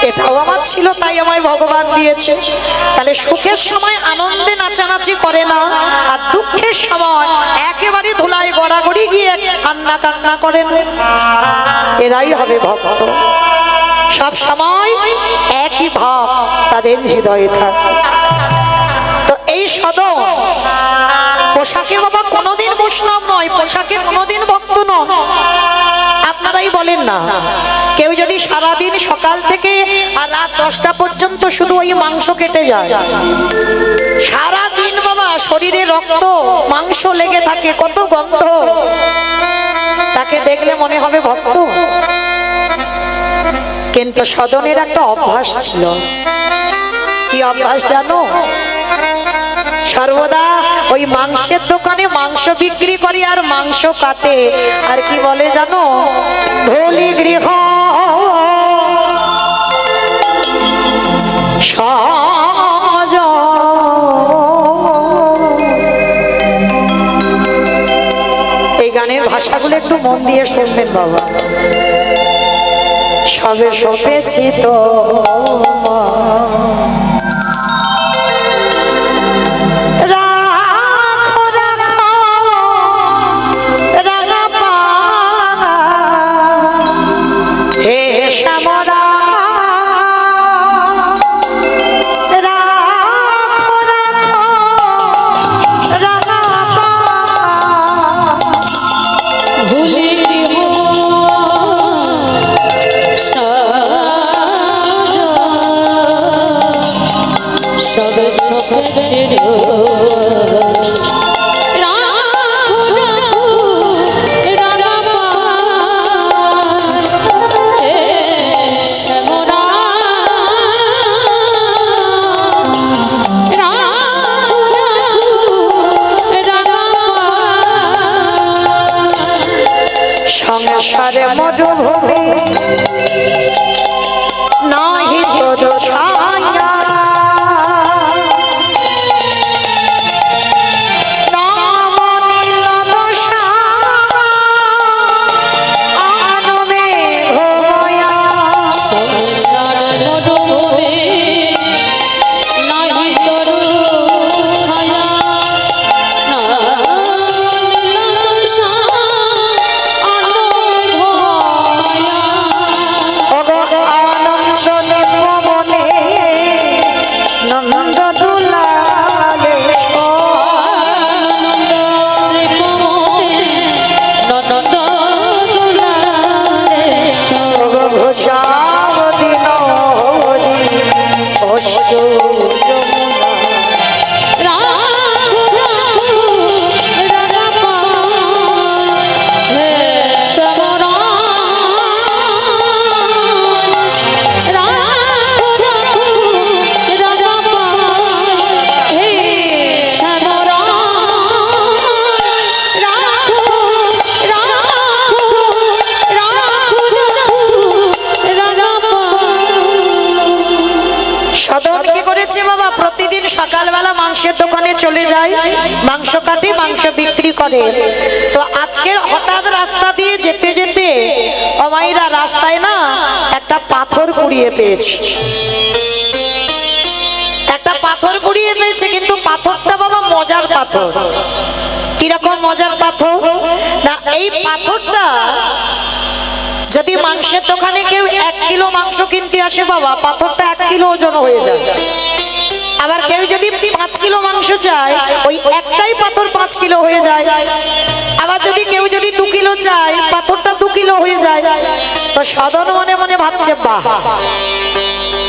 এটাও আমার ছিল তাই আমায় ভগবান দিয়েছে। তাহলে সুখের সময় আনন্দে নাচানাচি করে না, আর দুঃখের সময় একেবারে ধুলায় গড়াগড়ি গিয়ে কান্না কান্না করে না, এরাই হবে ভক্ত। সব সময় একই ভাব তাদের হৃদয়ে থাকে। তো এই সদন পোশাকে বাবা কোনোদিন বৈষ্ণব নয়, পোশাকে কোনোদিন ভক্ত নয়। আপনারাই বলেন না, কেউ যদি সারাদিন সকাল থেকে আর রাত 10টা পর্যন্ত শুধু ওই মাংস কেটে যায়, সারাদিন বাবা শরীরে রক্ত মাংস লেগে থাকে, কত গন্ধ, তাকে দেখলে মনে হবে ভক্ত। কিন্তু সদনের একটা অভ্যাস ছিল। কি অভ্যাস জানো? সর্বদা ওই মাংসের দোকানে মাংস বিক্রি করে আর মাংস কাটে, আর কি বলে জানো? ধূলি গৃহ সজ। এই গানের ভাষাগুলো একটু মন দিয়ে শুনবেন বাবা। সবে সপেছি তো ধূসরে মরুভূমি নাহি তোর ছায়া সকালবেলা মাংসের দোকানে চলে যায়, মাংস কাটে, মাংস বিক্রি করে। তো আজকে হঠাৎ রাস্তা দিয়ে যেতে যেতে অমাইরা রাস্তায় না একটা পাথর কুড়িয়ে পেয়েছে, একটা পাথর কুড়িয়ে পেয়েছে। কিন্তু পাথরটা বাবা মজার পাথর। কিরকম মজার পাথর না, এই পাথরটা যদি মাংসের দোকানে কেউ 1 কিলো মাংস কিনতে আসে বাবা, পাথরটা 1 কিলো ওজন হয়ে যায়। আবার কেউ যদি 5 কিলো মাংস চায়, ওই একটাই পাথর 5 কিলো হয়ে যায়। আবার যদি কেউ 2 কিলো চায়, পাথরটা 2 কিলো হয়ে যায়। তো সদন মনে মনে ভাবছে, বাহ,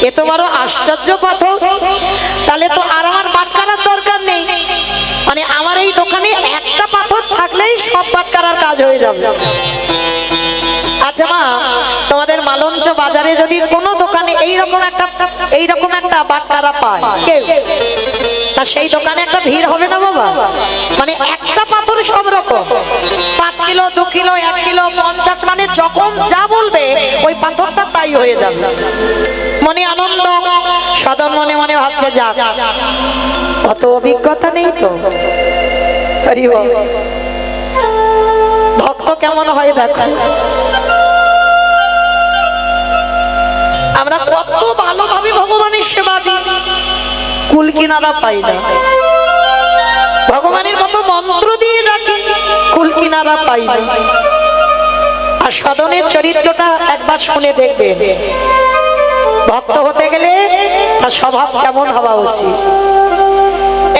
এ তো বড় আশ্চর্য পাথর, তাহলে তো আর আমার বাটকারার দরকার নেই। মানে আমার এই দোকানে একটা পাথর থাকলেই সব বাটকারার কাজ হয়ে যাবে। আচ্ছা মা, তোমাদের মালঞ্চ বাজারে যদি কোনো দোকানে এইরকম একটা বাটকারা পায় কেউ, তা সেই দোকানে একটা ভিড় হবে না বাবা? মানে একটা পাথর সব রকম, 5 কিলো, 2 কিলো, 1 কিলো, 50, মানে যখন যা বলবে ওই পাথরটা তাই হয়ে যাবে। মনে আনন্দ, সদন মনে মনে ভাবছে, যাক, অত অভিজ্ঞতা নেই তো। হরি বল। ভক্ত কেমন হয় দেখো, আমরা কত ভালোভাবে ভগবানের সেবা দিই, কুল কিনারা পাই না। ভগবানের কত মন্ত্র দিয়ে ডাকি, কুল কিনারা পাই না। আর সদনের চরিত্রটা একবার শুনে দেখবেন, ভক্ত হতে গেলে তার স্বভাব কেমন হওয়া উচিত।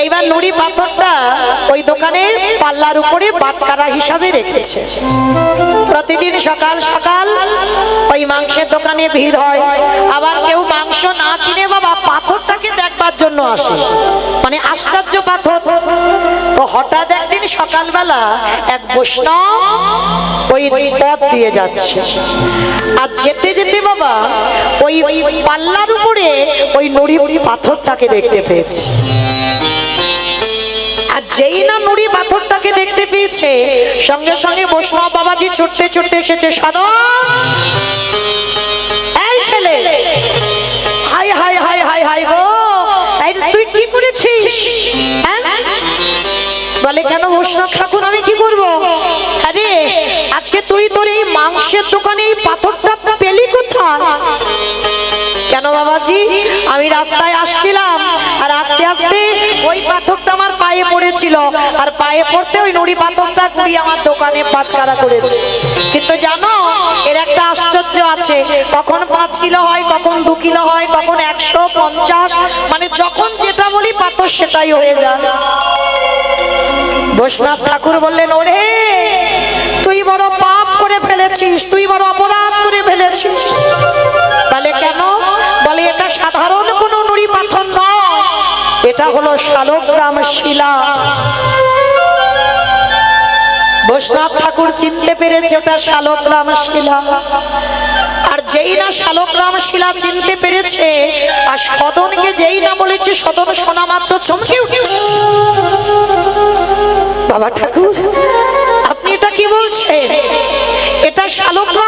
এইবার নুড়ি পাথরটা ওই দোকানের পাল্লার উপরে বাটকারা হিসাবে রেখেছে। প্রতিদিন সকাল সকাল ওই মাংসের দোকানে ভিড় হয়। আবার কেউ মাংস না কিনে বাবা পাথরটাকে দেখবার জন্য আসে, মানে আশ্চর্য পাথর। তো হঠাৎ একদিন সকালবেলা এক বৈষ্ণব ওই পথ দিয়ে যাচ্ছে, আর যেতে যেতে বাবা ওই পাল্লার উপরে ওই নুড়ি পাথরটাকে দেখতে পেয়েছে। আর যেই না নুড়ি পাথরটাকে দেখতে পেয়েছে, সঙ্গে সঙ্গে বৈষ্ণব বাবাজি ছুটতে ছুটতে এসেছে। সাধন, এই ছেলে, হাই হাই হাই হাই হাই গো, তুই কি করেছিস? বলে, কেন বৈষ্ণব ঠাকুর, আমি কি করব? আরে আজকে তুই তোর এই মাংসের দোকানে এই পাথরটা পেলি কোথায়? কেন বাবাজি, আমি রাস্তায় আসছিলাম, আর আস্তে আস্তে ওই পাথরটা আমার পায়ে পড়েছিল, আর পায়ে পড়তে ওই নুড়ি পাথরটা কুড়িয়ে আমার দোকানে পাটকারা করেছে। কিন্তু জানো, এর একটা আশ্চর্য আছে, কখন 5 কিলো হয়, কখন 2 কিলো হয়, কখন 150, মানে যখন যেটা বলি পাথর সেটাই হয়ে যায়। বৈষ্ণব ঠাকুর বললেন, ওরে তুই বড় পাপ করে ফেলেছিস, তুই বড় অপরাধ করে ফেলেছিস। বলে, কেন? বলে, এটা সাধারণ কোনো নুড়ি পাথর নয়, এটা হলো শালগ্রাম শিলা। বৈষ্ণব ঠাকুর চিনতে পেরেছে ওটা শালগ্রাম শিলা। আর যেই না শালগ্রাম শিলা চিনতে পেরেছে, আর সদনকে যেই না বলেছে, সদন শোনা মাত্র চমকে উঠে, বাবা ঠাকুর আপনি এটা কি বলছেন? এটা শালগ্রাম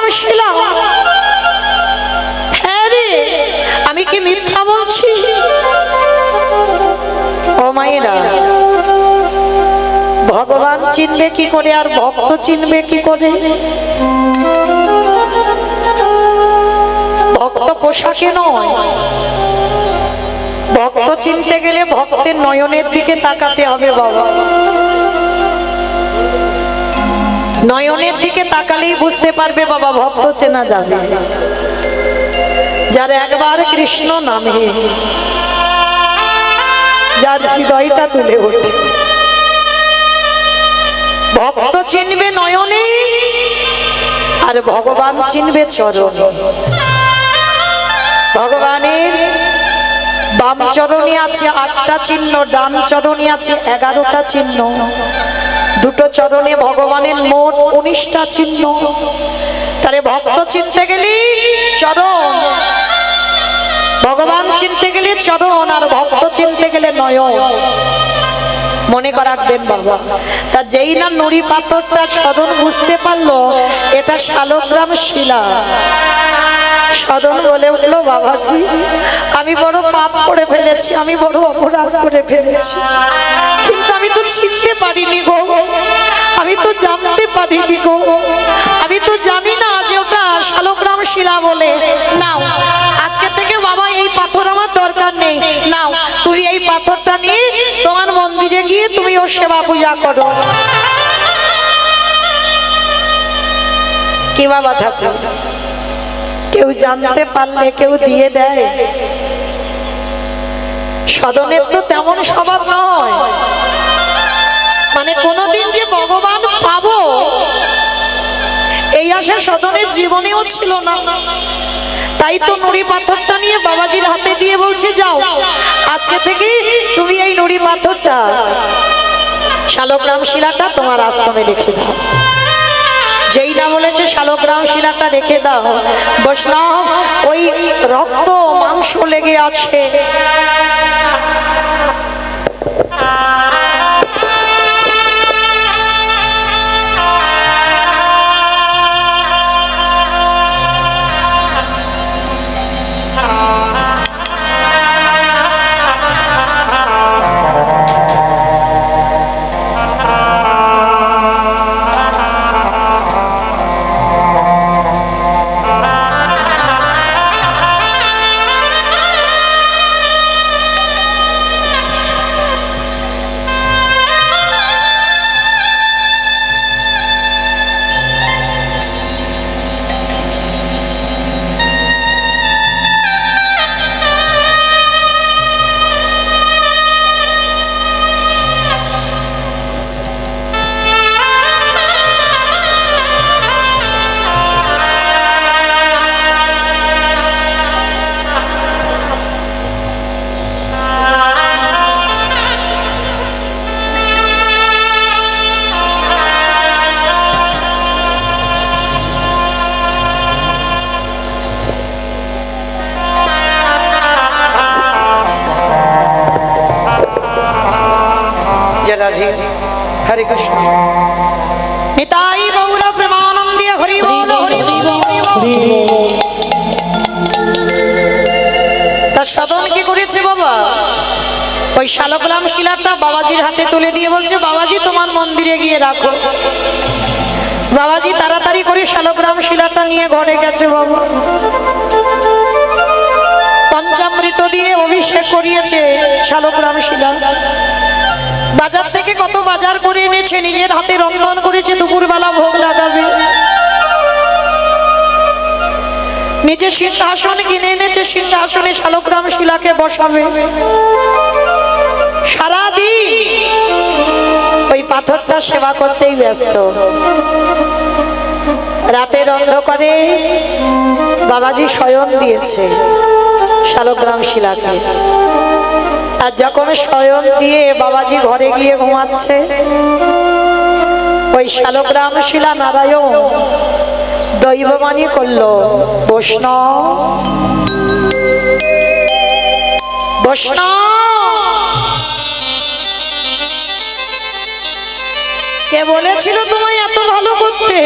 মায়েরা, ভগবান চিনবে কি করে আর ভক্ত চিনবে কি করে? ভক্ত পোশাকে নয়, ভক্ত চিনতে গেলে ভক্তের নয়নের দিকে তাকাতে হবে বাবা। নয়নের দিকে তাকালেই বুঝতে পারবে বাবা, ভক্ত চেনা যাবে। যার একবার কৃষ্ণ নামে যার হৃদয়টা তুলে ওঠে, ভক্ত চিনবে নয়নে আর ভগবান চিনবে চরণে। ভগবানের বাম চরণে আছে 8টা চিহ্ন, ডান চরণে আছে 11টা চিহ্ন, দুটো চরণে ভগবানের মোট 19টা চিহ্ন। তাহলে ভক্ত চিনতে গেলে চরণ, ভগবান চিনতে গেলে চরণ, আর ভক্ত চিনতে গেলে নয়ন। মনে রাখবেন বাবা। তা যেই না নুড়ি পাথরটা সদন বুঝতে পারলো এটা শালগ্রাম শিলা, সদন বলে উঠলো, বাবাজি আমি বড় পাপ করে ফেলেছি, আমি বড় অপরাধ করে ফেলেছি, কিন্তু আমি তো চিনতে পারিনি গো, আমি তো জানতে পারিনি গো, আমি তো জানি না যে ওটা শালগ্রাম শিলা বলে। নাও আজকে থেকে বাবা এই পাথর আমার দরকার নেই, নাও তুমি এই পাথরটা নিয়ে তোমার মন্দিরে গিয়ে তুমি ওর সেবা পূজা করো। কি বাবা ঠাকুর, কেউ জানতে পারলে কেউ দিয়ে দেয়? সদনের তো তেমন স্বভাব নয়, মানে কোনদিন যে ভগবান পাবো এই আশা সদনের জীবনেও ছিল না। তাই তো নুড়ি পাথরটা নিয়ে বাবাজির হাতে দিয়ে বলছে, যাও আজকে থেকে তুমি এই নুড়ি পাথরটা, শালগ্রাম শিলাটা তোমার আশ্রমে রেখে দাও। যেই না বলেছে শালগ্রাম শিলাটা রেখে দাও, বৈষ্ণব ওই রক্ত মাংস লেগে আছে, রাধে। হরে কৃষ্ণ, নিতাই গৌর প্রেমানন্দে, হরি বল হরি বল। তার সদন কি করেছে বাবা, ওই শালগ্রাম শিলাটা বাবাজির হাতে তুলে দিয়ে বলছে, বাবাজি তোমার মন্দিরে গিয়ে রাখো। বাবাজি তাড়াতাড়ি করে শালগ্রাম শিলাটা নিয়ে ঘরে গেছে বাবা। পঞ্চামৃত দিয়ে অভিষেক করিয়েছে শালগ্রাম শিলা। বাজার থেকে কত বাজার করে এনেছে, নিজের হাতে রন্ধন করেছে, দুপুরবেলা ভোগ লাগাবে। নিজে সিংহাসন কিনে এনেছে, সিংহাসনে শালগ্রাম শিলাকে বসাবে। সারাদিন ওই পাথরটা সেবা করতেই ব্যস্ত। রাতের অন্ধকারে বাবাজি শয়ন দিয়েছে শালগ্রাম শিলাকে। আর যখন শয়ন দিয়ে বাবাজি ঘরে গিয়ে ঘুমাচ্ছে, ওই শালগ্রাম শিলা নারায়ণ দৈববাণী করলো, বৈষ্ণব বৈষ্ণব, কে বলেছিল তোমায় এত ভালো করতে?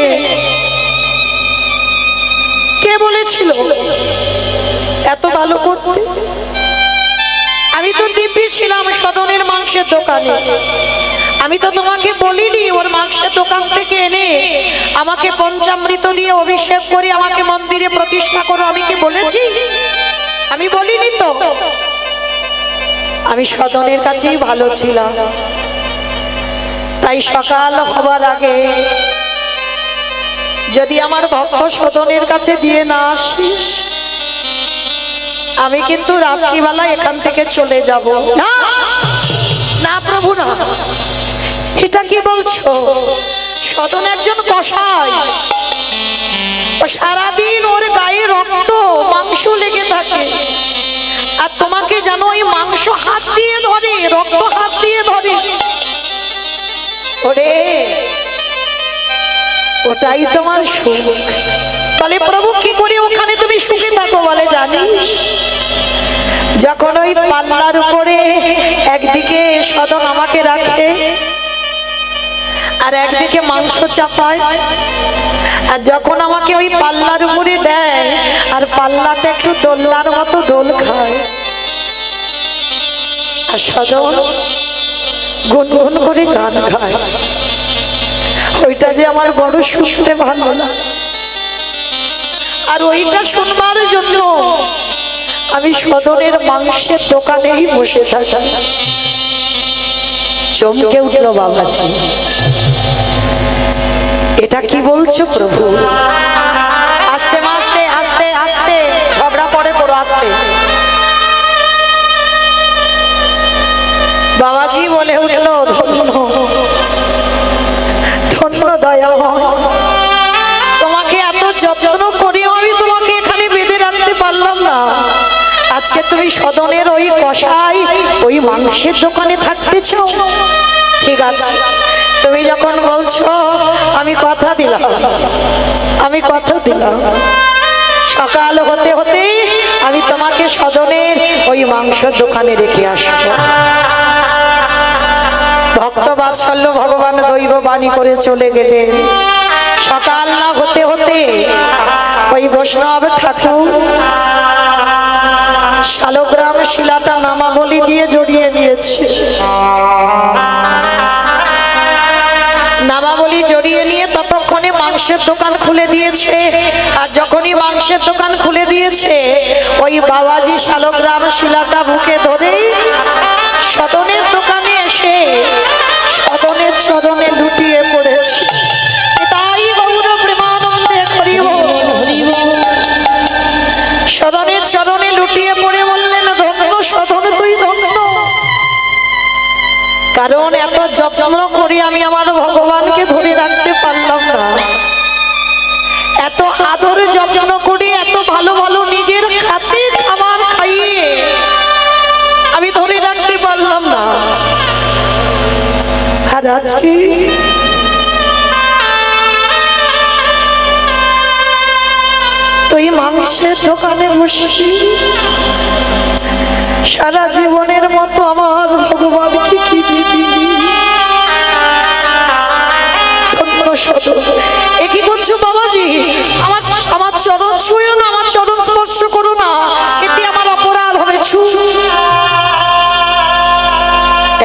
কে বলেছিল এত ভালো করতে? আমি আমি তো দিব্যি ছিলাম সদনের মাংসের দোকানে। আমি তো তোমাকে বলিনি ওর মাংসের দোকান থেকে এনে আমাকে পঞ্চামৃত দিয়ে অভিষেক করে আমাকে মন্দিরে প্রতিষ্ঠা করো, আমি কি বলেছি? আমি বলিনি তো। আমি সদনের কাছেই ভালো ছিলাম, তাই সকাল হবার আগে যদি আমার ভক্ত সদনের কাছে দিয়ে না আসিস, আমি কিন্তু রাত্রিবেলা এখান থেকে চলে যাব। না না প্রভু না, এটা কি বলছো? সদন একজন কসাই, সারাদিন ওর গায়ে রক্ত মাংস লেগে থাকে, আর তোমাকে জানো ওই মাংস হাত দিয়ে ধরে, রক্ত হাত দিয়ে ধরে। ওরে ওটাই তোমার সুখ। তাহলে প্রভু কি করে ওখানে তুমি সুখে থাকো বলে জানিস? যখন ওই পাল্লার উপরে একদিকে সদন আমাকে রাখে আর একদিকে মাংস চাপায়, আর যখন আমাকে ওই পাল্লার উপরে দেয় আর পাল্লাটা একটু দোলনার মতো দোল খায়, আর সদন গুনগুন করে গান গায়, ওইটা যে আমার বড় শুনতে ভালো লাগে। আর ওইটা শুনবার জন্য আমি সদনের মাংসের দোকানেই বসে থাকি। চমকে উঠলো বাবাজি, এটা কি বলছো প্রভু? আস্তে আস্তে আস্তে আস্তে ঝগড়া পড়ে পড়ো আস্তে। বাবাজি বলে উঠলো, ধন্য ধন্য দয়াময়, তোমাকে এত যত্ন করেও আমি তোমাকে এখানে বেঁধে রাখতে পারলাম না। আজকে তুমি সদনের ওই কষাই ওই মাংসের দোকানে থাকতে চাও? ঠিক আছে, তুমি যখন বলছো আমি কথা দিলাম, আমি কথা দিলাম, সকাল হতে হতে আমি তোমাকে সদনের ওই মাংসের দোকানে রেখে আসবো। ভক্ত বাৎসল্য ভগবান দৈব বাণী করে চলে গেলেন। সকাল না হতে হতে ওই বৈষ্ণব ঠাকুর শালগ্রাম শিলাটা নামাবলী দিয়ে জড়িয়ে নিয়েছে। নামাবলী জড়িয়ে নিয়ে ততক্ষণে মাংসের দোকান খুলে দিয়েছে। আর যখনই মাংসের দোকান খুলে দিয়েছে, ওই বাবাজি শালগ্রাম শিলাটা বুকে ধরেই সদনের দোকানে এসে সদনের চরণে লুটিয়ে পড়েছে। তাই গৌর প্রেমানন্দে হরিব সদনের চরণে লুটিয়ে পড়ে বললেন, ধন্য সদন তুই ধন্য, কারণ এত যত্ন করে আমি আমার ভগবানকে ধরে রাখতে পারলাম না। এত আদর যত্ন করে এত ভালো ভালো নিজের হাতে খাবার খাইয়ে আমি ধরে রাখতে পারলাম না। আর আজকে তুই মাংসের দোকানে বসে সারা জীবনের মতো আমার ভগবানকে কি দিবি? এ কি করছো বাবাজি? আমার আমার চরণ ছুঁয়ো না, আমার চরণ স্পর্শ করো না, এতে আমার অপরাধ হবে।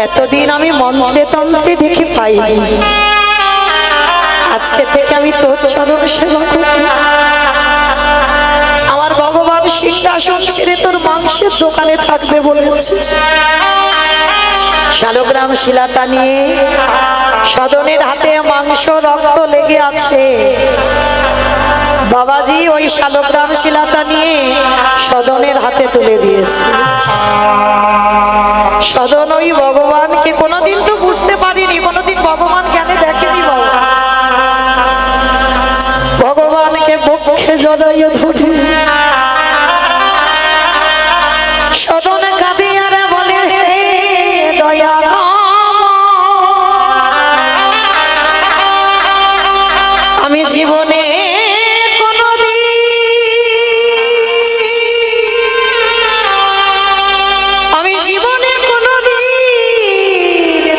এতদিন আমি মন্ত্রে তন্ত্রে দেখে পাইনি, আজকে থেকে আমি তোর চরণ সেবা করব। আমার ভগবান সিংহাসন ছেড়ে তোর মাংসের দোকানে থাকবে বলেছে। শালগ্রাম শিলাটা নিয়ে সদনের হাতে মাংস রক্ত লেগে আছে। বাবাজি ওই শালগ্রাম শিলাটা নিয়ে সদনের হাতে তুলে দিয়েছে। সদন ওই ভগবানকে কোনোদিন তো বুঝতে পারিনি, কোনোদিন ভগবান জ্ঞানে দেখেনি। বাবা ভগবানকে বক্ষে জড়াইয়ে ধরে সদন কাঁদে আর বলে, দয়া আমি জীবনে কোনোদিন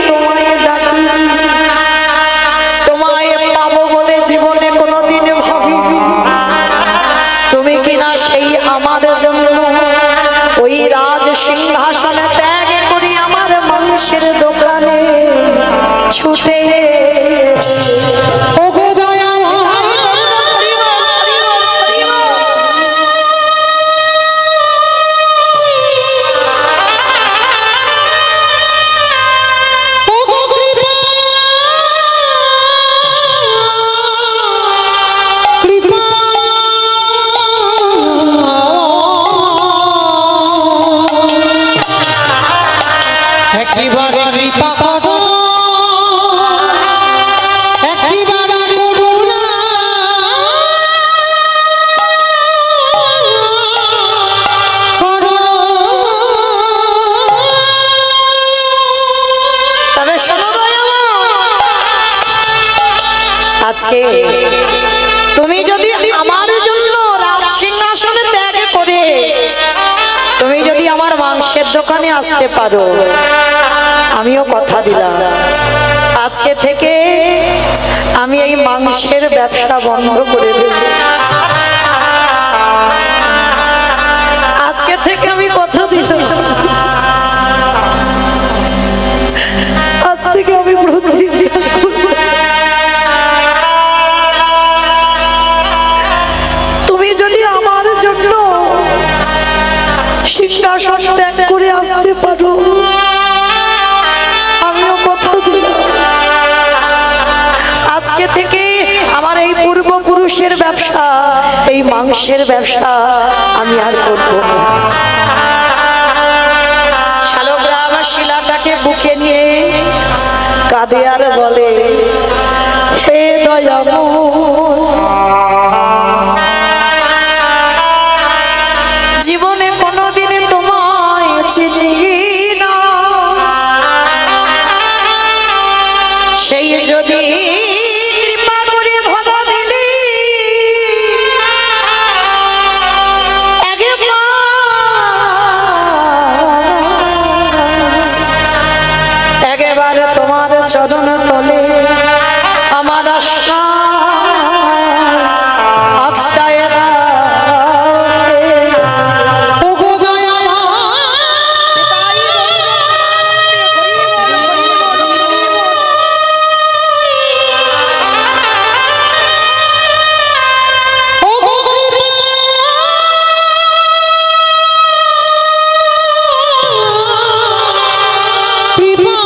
তোমায় ডাকি কৃপা করো একবার করুণা করো। তবে শোনো দয়াময়, আজকে তুমি যদি আমার জন্য রাজ সিংহাসনে ত্যাগ করে তুমি যদি আমার মাংসের দোকানে আসতে পারো, আমিও কথা দিলাম আজকে থেকে আমি এই মাংসের ব্যবসা বন্ধ করে দেব। আজকে থেকে আমি কথা দিলাম, আজ থেকে আমি প্রতিজ্ঞা করব, তুমি যদি আমার জন্য সিংহাসন ত্যাগ করে আসতে পারো, আমিও কথা দিলাম আজকে থেকে আমার এই পূর্বপুরুষের ব্যবসা, এই মাংসের ব্যবসা আমি আর করব না। শালগ্রাম শিলাটাকে বুকে নিয়ে কাঁদে আর বলে, হে দয়াময়, জীবনে কোনোদিন তোমায় চিনি না, সেই যদি কৃপা করে ভালো দিলি একেবারে তোমার চরণ তলে আমার আশা আস্তায় ওগো দয়াময় ওগো কৃপা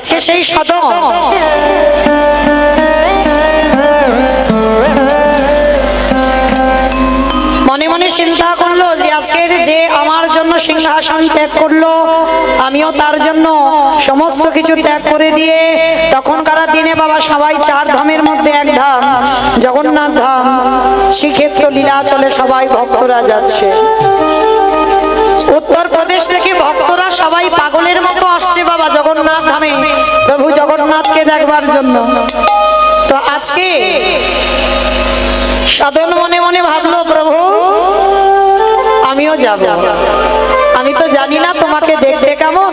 আজকে সেই সদন মনে মনে চিন্তা করলো যে আজকের যে আমার জন্য সিংহাসন ত্যাগ করলো, আমিও তার জন্য সমস্ত কিছু ত্যাগ করে দিয়ে তখনকার দিনে বাবা সবাই চার ধামের মধ্যে এক ধাম জগন্নাথ ধাম, শ্রীক্ষেত্র লীলাচলে সবাই ভক্তরা যাচ্ছে। উত্তরপ্রদেশ থেকে ভক্তরা সবাই পাগলের মতো আসছে বাবা জগন্নাথ ধামে প্রভু জগন্নাথকে দেখবার জন্য। তো আজকে সদন মনে মনে ভাবলো প্রভু আমিও যাব, আমি তো জানি না তোমাকে দেখতে কেমন।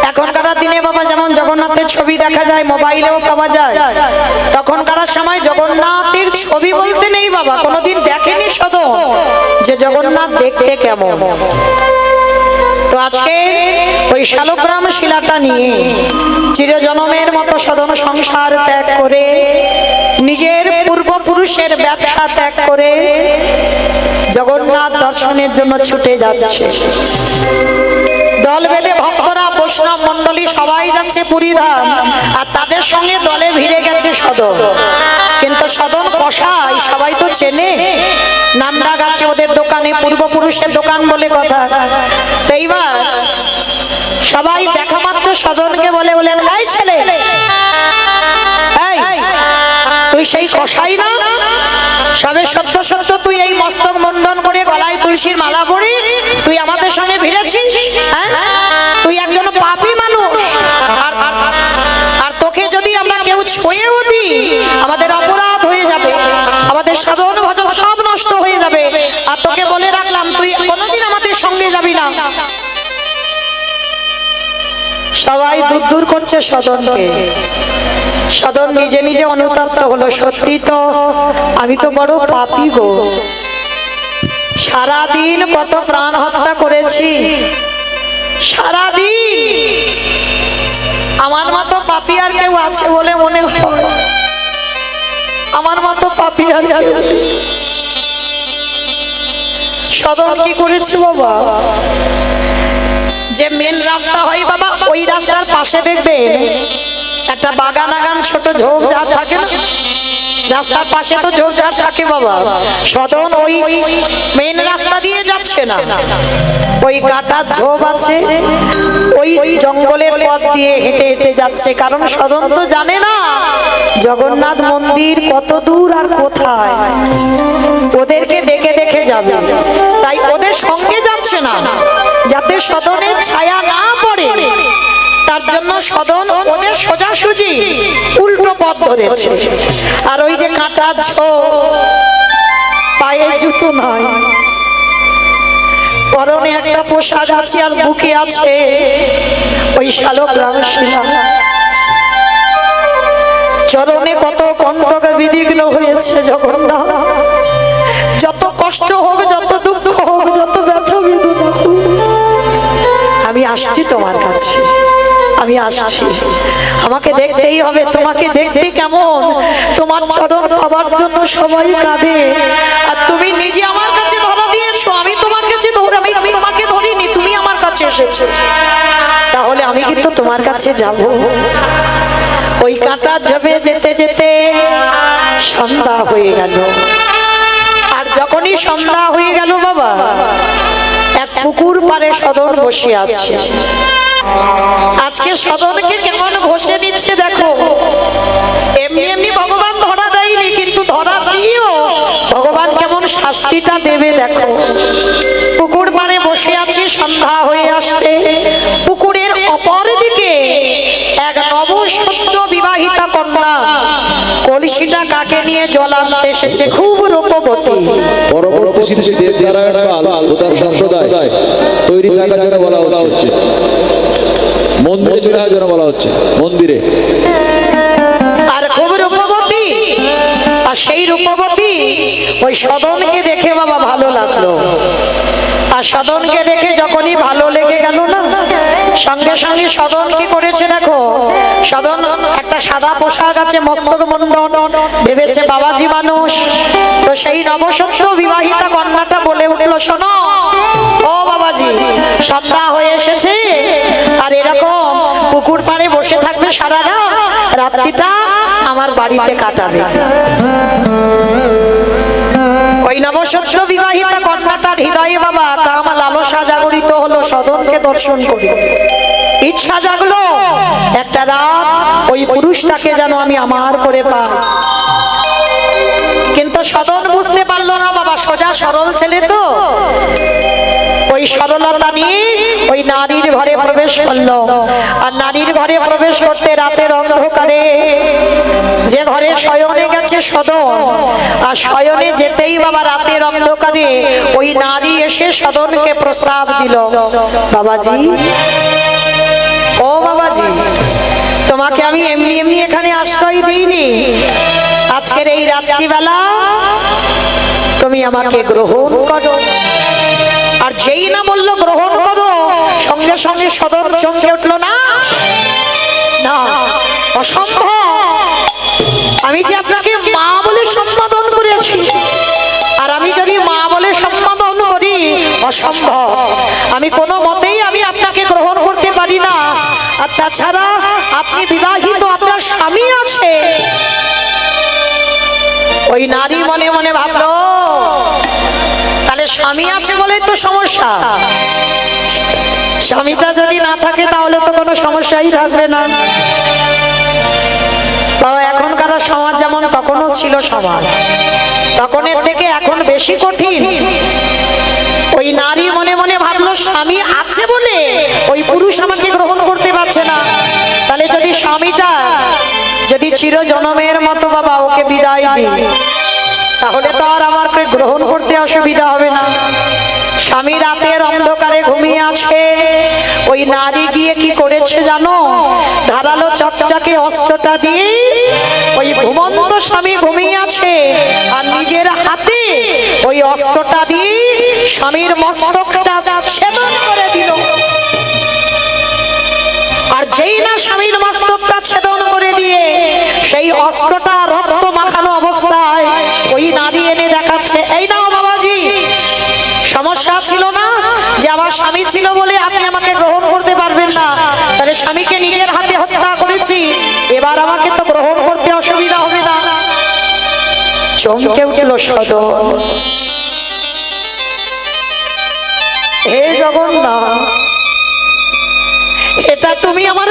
এখনকার দিনে বাবা যেমন জগন্নাথের ছবি দেখা যায়, মোবাইলেও পাওয়া যায়, তখনকার সময় জগন্নাথের ছবি বলতে নেই বাবা, কোনোদিন দেখেনি সদন যে জগন্নাথ দেখতে কেমন। তো আজকে ওই শালগ্রাম শিলাটা নিয়ে চিরজনমের মতো সদন সংসার ত্যাগ করে নিজের পূর্বপুরুষের ব্যবসা ত্যাগ করে জগন্নাথ দর্শনের জন্য ছুটে যাচ্ছে। দল বেঁধে ভক্তরা বৈষ্ণব মণ্ডলী সবাই যাচ্ছে পুরী ধাম, আর তাদের সঙ্গে দলে ভিড়ে গেছে সদন। কিন্তু সদন কসাই সবাই তো চেনে, নাম ডাক আছে ওদের দোকানে, পূর্বপুরুষের দোকান বলে কথা। তো এইবার সবাই দেখা মাত্র সদনকে বলে বলেন, এই ছেলে, এই তুই সেই কসাই না? সবে সত্য সত্য তুই এই মস্তক মুন্ডন করে গলায় তুলসীর মালা পরে তুই আমাদের সঙ্গে ভিড়েছিস? হ্যাঁ, তুই একজন পাপী মানুষ, আর তোকে যদি আমরা কেউ ছুঁয়েও দিই আমাদের অপরাধ হয়ে যাবে, আমাদের সাধন ভজন সব নষ্ট হয়ে যাবে। আর তোকে বলে রাখলাম তুই কোনোদিন আমাদের সঙ্গে যাবি না। সবাই দূর দূর করছে সদনকে। সদন নিজে নিজে অনুতপ্ত হলো, সত্যি তো আমি তো বড় পাপী গো, সারাদিন কত প্রাণ হত্যা করেছি, সারাদিন আমার মতো পাপী আর কেউ আছে বলে মনে হয়? আমার মতো পাপী আর কেউ? সদন কি করেছে বাবা, যে মেন রাস্তা হয় বাবা ওই রাস্তার পাশে দেখবেন একটা বাগান আগান ছোট ঝোপঝাড় থাকে না, রাস্তার পাশে তো ঝোপঝাড় থাকে বাবা। সদন ওই মেন রাস্তা দিয়ে যাচ্ছে না, ওই কাটার ঝোপ আছে ওই জঙ্গলের পথ দিয়ে হেঁটে হেঁটে যাচ্ছে। কারণ সদন তো জানে না জগন্নাথ মন্দির কত দূর আর কোথায়, ওদেরকে দেখে দেখে যাবে, তাই ওদের সঙ্গে যাচ্ছে না যাতে সদনের ছায়া না পড়ে। তার জন্য সদন ওদের সোজাসুজি উল্টো পথ ধরেছে। আর ওই যে কাঁটা ঝোপ, পায়ে জুতো নাই, পরনে একটা পোশাক আছে আর বুকে আছে ওই শালগ্রাম শিলা। চরণে কত কণ্টক বিধিগ্ন হয়েছে জগন্নাথ। যত কষ্ট হোক, যত দুঃখ হোক, যত ব্যথা বেদনা হোক, আমি আসছি তোমার কাছে, আমি আসছি, আমাকে দেখতেই হবে। তোমাকে দেখতে কেমন, তোমার চরণ পাবার জন্য সবাই কাঁদে, আর তুমি নিজে আমার কাছে ধরা দিয়েছো। আমি তোমার কাছে আমি তোমাকে ধরিনি, তুমি আমার কাছে এসেছো, তাহলে আমি কিন্তু তোমার কাছে যাব। ওই কাঁটা ঝোপে যেতে যেতে সন্ধ্যা হয়ে গেল। আর যখনই সন্ধ্যা হয়ে গেল বাবা, এক পুকুর পাড়ে সদন বসে আছে। আজকে সদনকে কেমন ঘষে নিচ্ছে দেখো। এমনি এমনি ভগবান ধরা দেয়নি, কিন্তু ধরা দিয়েও ভগবান কেমন শাস্তিটা দেবে দেখো। পুকুর পাড়ে বসে আছে, সন্ধ্যা হয়ে আসছে। পুকুরের অপর দিকে এক নবসদ্য বিবাহিতা কন্যা কলসিটা কাকে নিয়ে জল আনতে এসেছে, খুব রূপবতী। পরবর্তী শ্রী দেবনারায়ণ পাল ও তার সম্প্রদায় তৈরি থাকার জন্য বলা হচ্ছে, মন্দিরে চলে আসার জন্য বলা হচ্ছে, মন্দিরে। আর খুব রূপবতী, আর সেই রূপবতী ওই সদনকে দেখে বাবা ভালো লাগলো। আর সদনকে দেখে যখনই ভালো লেগে গেল না, সঙ্গে সঙ্গে সদন কি করেছে দেখো। সদন একটা সাদা পোশাক আছে, মস্তক মুন্ডন, ভেবেছে বাবাজি মানুষ। তো সেই নবসদ্য বিবাহিতা কন্যাটা বলে উঠলো, শোনো ও বাবাজি, সন্ধ্যা হয়ে এসেছে, আর এরকম পুকুর পাড়ে বসে থাকতে সারা রাত্রিটা আমার বাড়িতে কাটাবে। ওই নবসদ্য বিবাহিতা কন্যাটার হৃদয়ে বাবা কাম লালসা জাগরিত হলো, সদনকে দর্শন করে ইচ্ছা জাগলো একটা রাত ওই পুরুষটাকে যেন আমি আমার করে পাই। কিন্তু সদন বুঝতে পারলো না বাবা, সোজা সরল ছেলে তো, ওই সরলতা নিয়ে ওই নারীর ঘরে প্রবেশ করলো। আর নারীর ঘরে প্রবেশ করতে রাতের অন্ধকারে যে ঘরে শয়নে গেছে সদন, আর শয়নে যেতেই বাবা রাতের অন্ধকারে ওই নারী এসে সদনকে প্রস্তাব দিল, বাবাজি, ও বাবাজি, তোমাকে আমি এমনি এমনি এখানে আশ্রয় দিইনি, আজকের এই রাত্রিবেলা তুমি আমাকে গ্রহণ করো। আর যেই না বললো গ্রহণ করো, সঙ্গে সঙ্গে সদন চমকে উঠলো, না না, অসম্ভব, আমি যে আপনাকে মা বলে সম্বোধন করেছি, আর আমি যদি মা বলে সম্বোধন করি, অসম্ভব, আমি কোনো মতেই আমি আপনাকে গ্রহণ করতে পারি না। আর তাছাড়া আপনি বিবাহিত, আপনার স্বামী আছে। ওই নারী মনে মনে ভাবলো, তাহলে স্বামী আছে বলেই তো সমস্যা, স্বামীটা যদি না থাকে তাহলে তো কোনো সমস্যাই থাকবে না। বাবা, এখনকার সমাজ যেমন তখনও ছিল সমাজ, তখনের থেকে এখন বেশি কঠিন। ওই নারী মনে মনে ভাবলো, স্বামী আছে বলে ওই পুরুষ আমাকে গ্রহণ করতে পারছে না, তাহলে যদি স্বামীটা যদি চিরজনমের মতো বাবা ওকে বিদায় দিই, তাহলে তো আর আমাকে গ্রহণ করতে অসুবিধা হবে না। স্বামী রাতের অন্ধকারে ঘুমিয়ে আছে, ওই নারী গিয়ে কি করেছে জানো, ধারালো চকচকে অস্ত্রটা দিয়ে ওই ঘুমন্ত স্বামী ঘুমিয়ে আছে, আর নিজের হাতে ওই অস্ত্রটা দিয়ে স্বামীর মস্তকটা ছেদন করে দিল। আর যেই না স্বামীর মস্তকটা ছেদন করে দিয়ে সেই অস্ত্রটা রক্ত মাখানো অবস্থায় ওই নারী এনে দেখাচ্ছে, এই নাও বাবাজি, সমস্যা ছিল না যে আমার স্বামী ছিল বলে আপনি আমাকে গ্রহণ করতে পারবেন না, তাহলে স্বামীকে নিজের হাতে হত্যা করেছি, এবার আমাকে তো গ্রহণ করতে অসুবিধা হবে না। চমকে উঠল সদন, হে জগন্নাথ, এটা তুমি আমার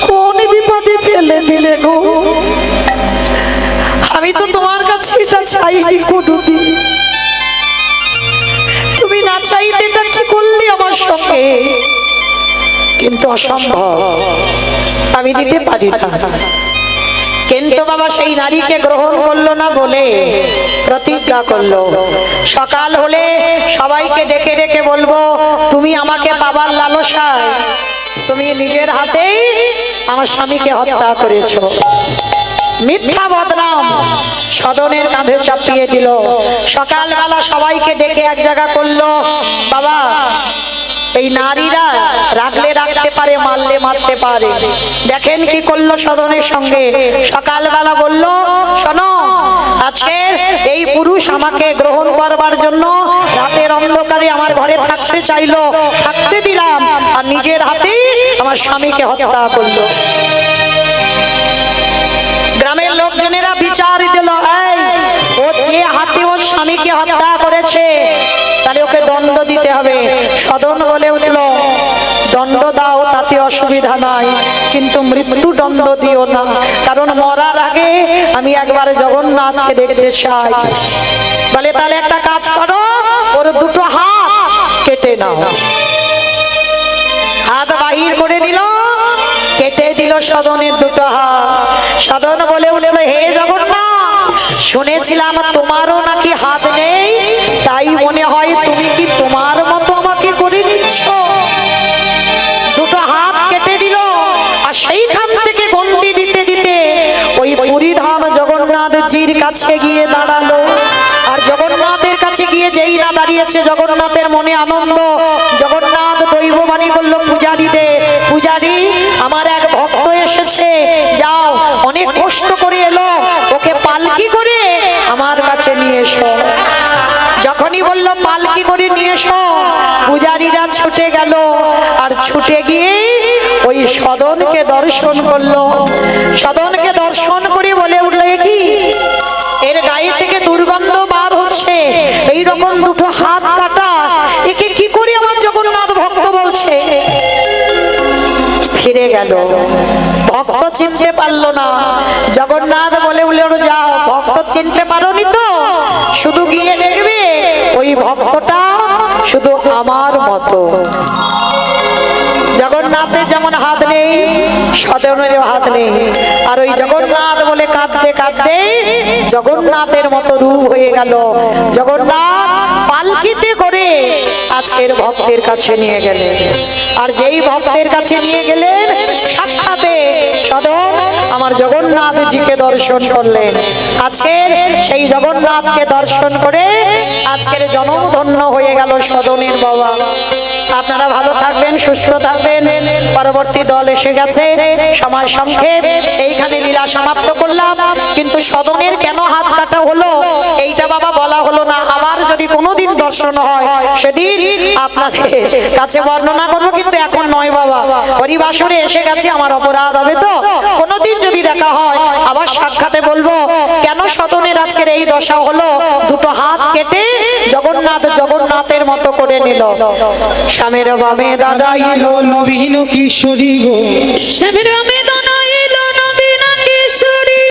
কোন বিপদে ফেলে দিলে গো, আমি তো তোমার কাছে এটা চাইনি কোনোদিন, তুমি না চাইতে এটা কি করলি আমার সঙ্গে, কিন্তু অসম্ভব, আমি দিতে পারি না। কিন্তু বাবা সেই নারীকে গ্রহণ করলো না বলে প্রতিজ্ঞা করলো, সকাল হলে সবাইকে ডেকে ডেকে বলবো, তুমি আমাকে বাবার লালসায় তুমি নিজের হাতেই আমার স্বামীকে হত্যা করেছো। মিথ্যা বদনাম সদনের কাঁধে চাপিয়ে দিল। সকালবেলা সবাইকে ডেকে এক জায়গা করলো, বাবা, এই নারীরা রাখলে রাখতে পারে, মারলে মারতে পারে, দেখেন কি করলো সদনের সঙ্গে। সকালবেলা বলল, শোনো, আজকে এই পুরুষ আমাকে গ্রহণ করবার জন্য রাতের অন্ধকারে আমার ঘরে থাকতে চাইলো, থাকতে দিলাম, আর নিজের হাতেই আমার স্বামীকে হত্যা করলো। গ্রামের লোকজনেরা বিচার দিল, এই ও যে হাতে ওর স্বামীকে হত্যা করেছে, তাহলে ওকে দণ্ড দিতে হবে। সদন বলে উঠল, দণ্ড দাও, তাতে অসুবিধা নাই, কিন্তু মৃত্যু দণ্ড দিও না, কারণ মরার আগে আমি একবার জগন্নাথকে দেখতে চাই। বলে, তাহলে একটা কাজ করো, ওর দুটো হাত কেটে নাও। হাত বাহির করে দিল, কেটে দিল সদনের দুটো হাত। সদন বলে উঠল, হে জগন্নাথ, শুনেছিলাম তোমারও নাকি হাত নেই, তাই মনে হয় তুমি কি তোমার মতো আমাকে করে নিচ্ছ। দুটো হাত কেটে দিল, আর সেইখান থেকে গন্ডি দিতে দিতে ওই পুরীধাম জগন্নাথজির কাছে গিয়ে দাঁড়ালো। আর জগন্নাথের কাছে গিয়ে যেই না দাঁড়িয়েছে, জগন্নাথের মনে আনন্দ। জগন্নাথ দৈববাণী করলো, পূজারি দে, পূজারি, আমার এক ভক্ত এসেছে, যাও, অনেক কষ্ট করে এলো, ওকে পালকি করে আমার কাছে নিয়ে এসো। যখনই বললো পালকি করে নিয়ে এসো, পূজারীরা ছুটে গেল, আর ছুটে গিয়ে ওই সদনকে দর্শন করলো। সদনকে দর্শন করে বলে উঠল, "এ কি, এর গায়ে থেকে দুর্গন্ধ বার হচ্ছে, এই রকম দুটো হাত কাটা, একে কি করে আমার জগন্নাথ ভক্ত বলছে?" ফিরে গেল, ভক্ত চিনতে পারলো না। জগন্নাথ বলে উঠল, "যাও, ভক্ত চিনতে পারোনি তো, শুধু গিয়ে দেখবে ওই ভক্তটা শুধু আমার মতো। জগন্নাথের যেমন হাত নেই, সদনেরও হাত নেই, আর ওই জগন্নাথ বলে কাঁদতে কাঁদতে জগন্নাথের মতো রূপ হয়ে গেল। জগন্নাথ পালকিতে করে আজকের ভক্তের কাছে নিয়ে গেলেন, আর যেই ভক্তের কাছে নিয়ে গেলেন সাক্ষাতে সদন আমার জগন্নাথজিকে দর্শন করলেন। আজকের সেই জগন্নাথকে দর্শন করে আজকের জনম ধন্য হয়ে গেল সদনের বাবা। আপনারা ভালো থাকবেন, সুস্থ থাকবেন। পরবর্তী দল এসে গেছে, সময় সংক্ষেপ, এইখানে লীলা সমাপ্ত করলাম। কিন্তু সদনের কেন হাত কাটা হলো এইটা বাবা বলা হলো না। আবার যদি কোনোদিন দর্শন হয় সেদিন আপনাদের কাছে বর্ণনা করবো, কিন্তু এখন নয় বাবা। হরিবাসরে এসে গেছে, আমার অপরাধ হবে তো। কোনোদিন যদি দেখা হয় আবার সাক্ষাতে বলবো কেন সদনের আজকের এই দশা হলো। দুটো হাত কেটে জগন্নাথ জগন্নাথের মতো করে নিল। স্বামীর বামে দাদা নবীন কিশোরী গো স্বামীর বামে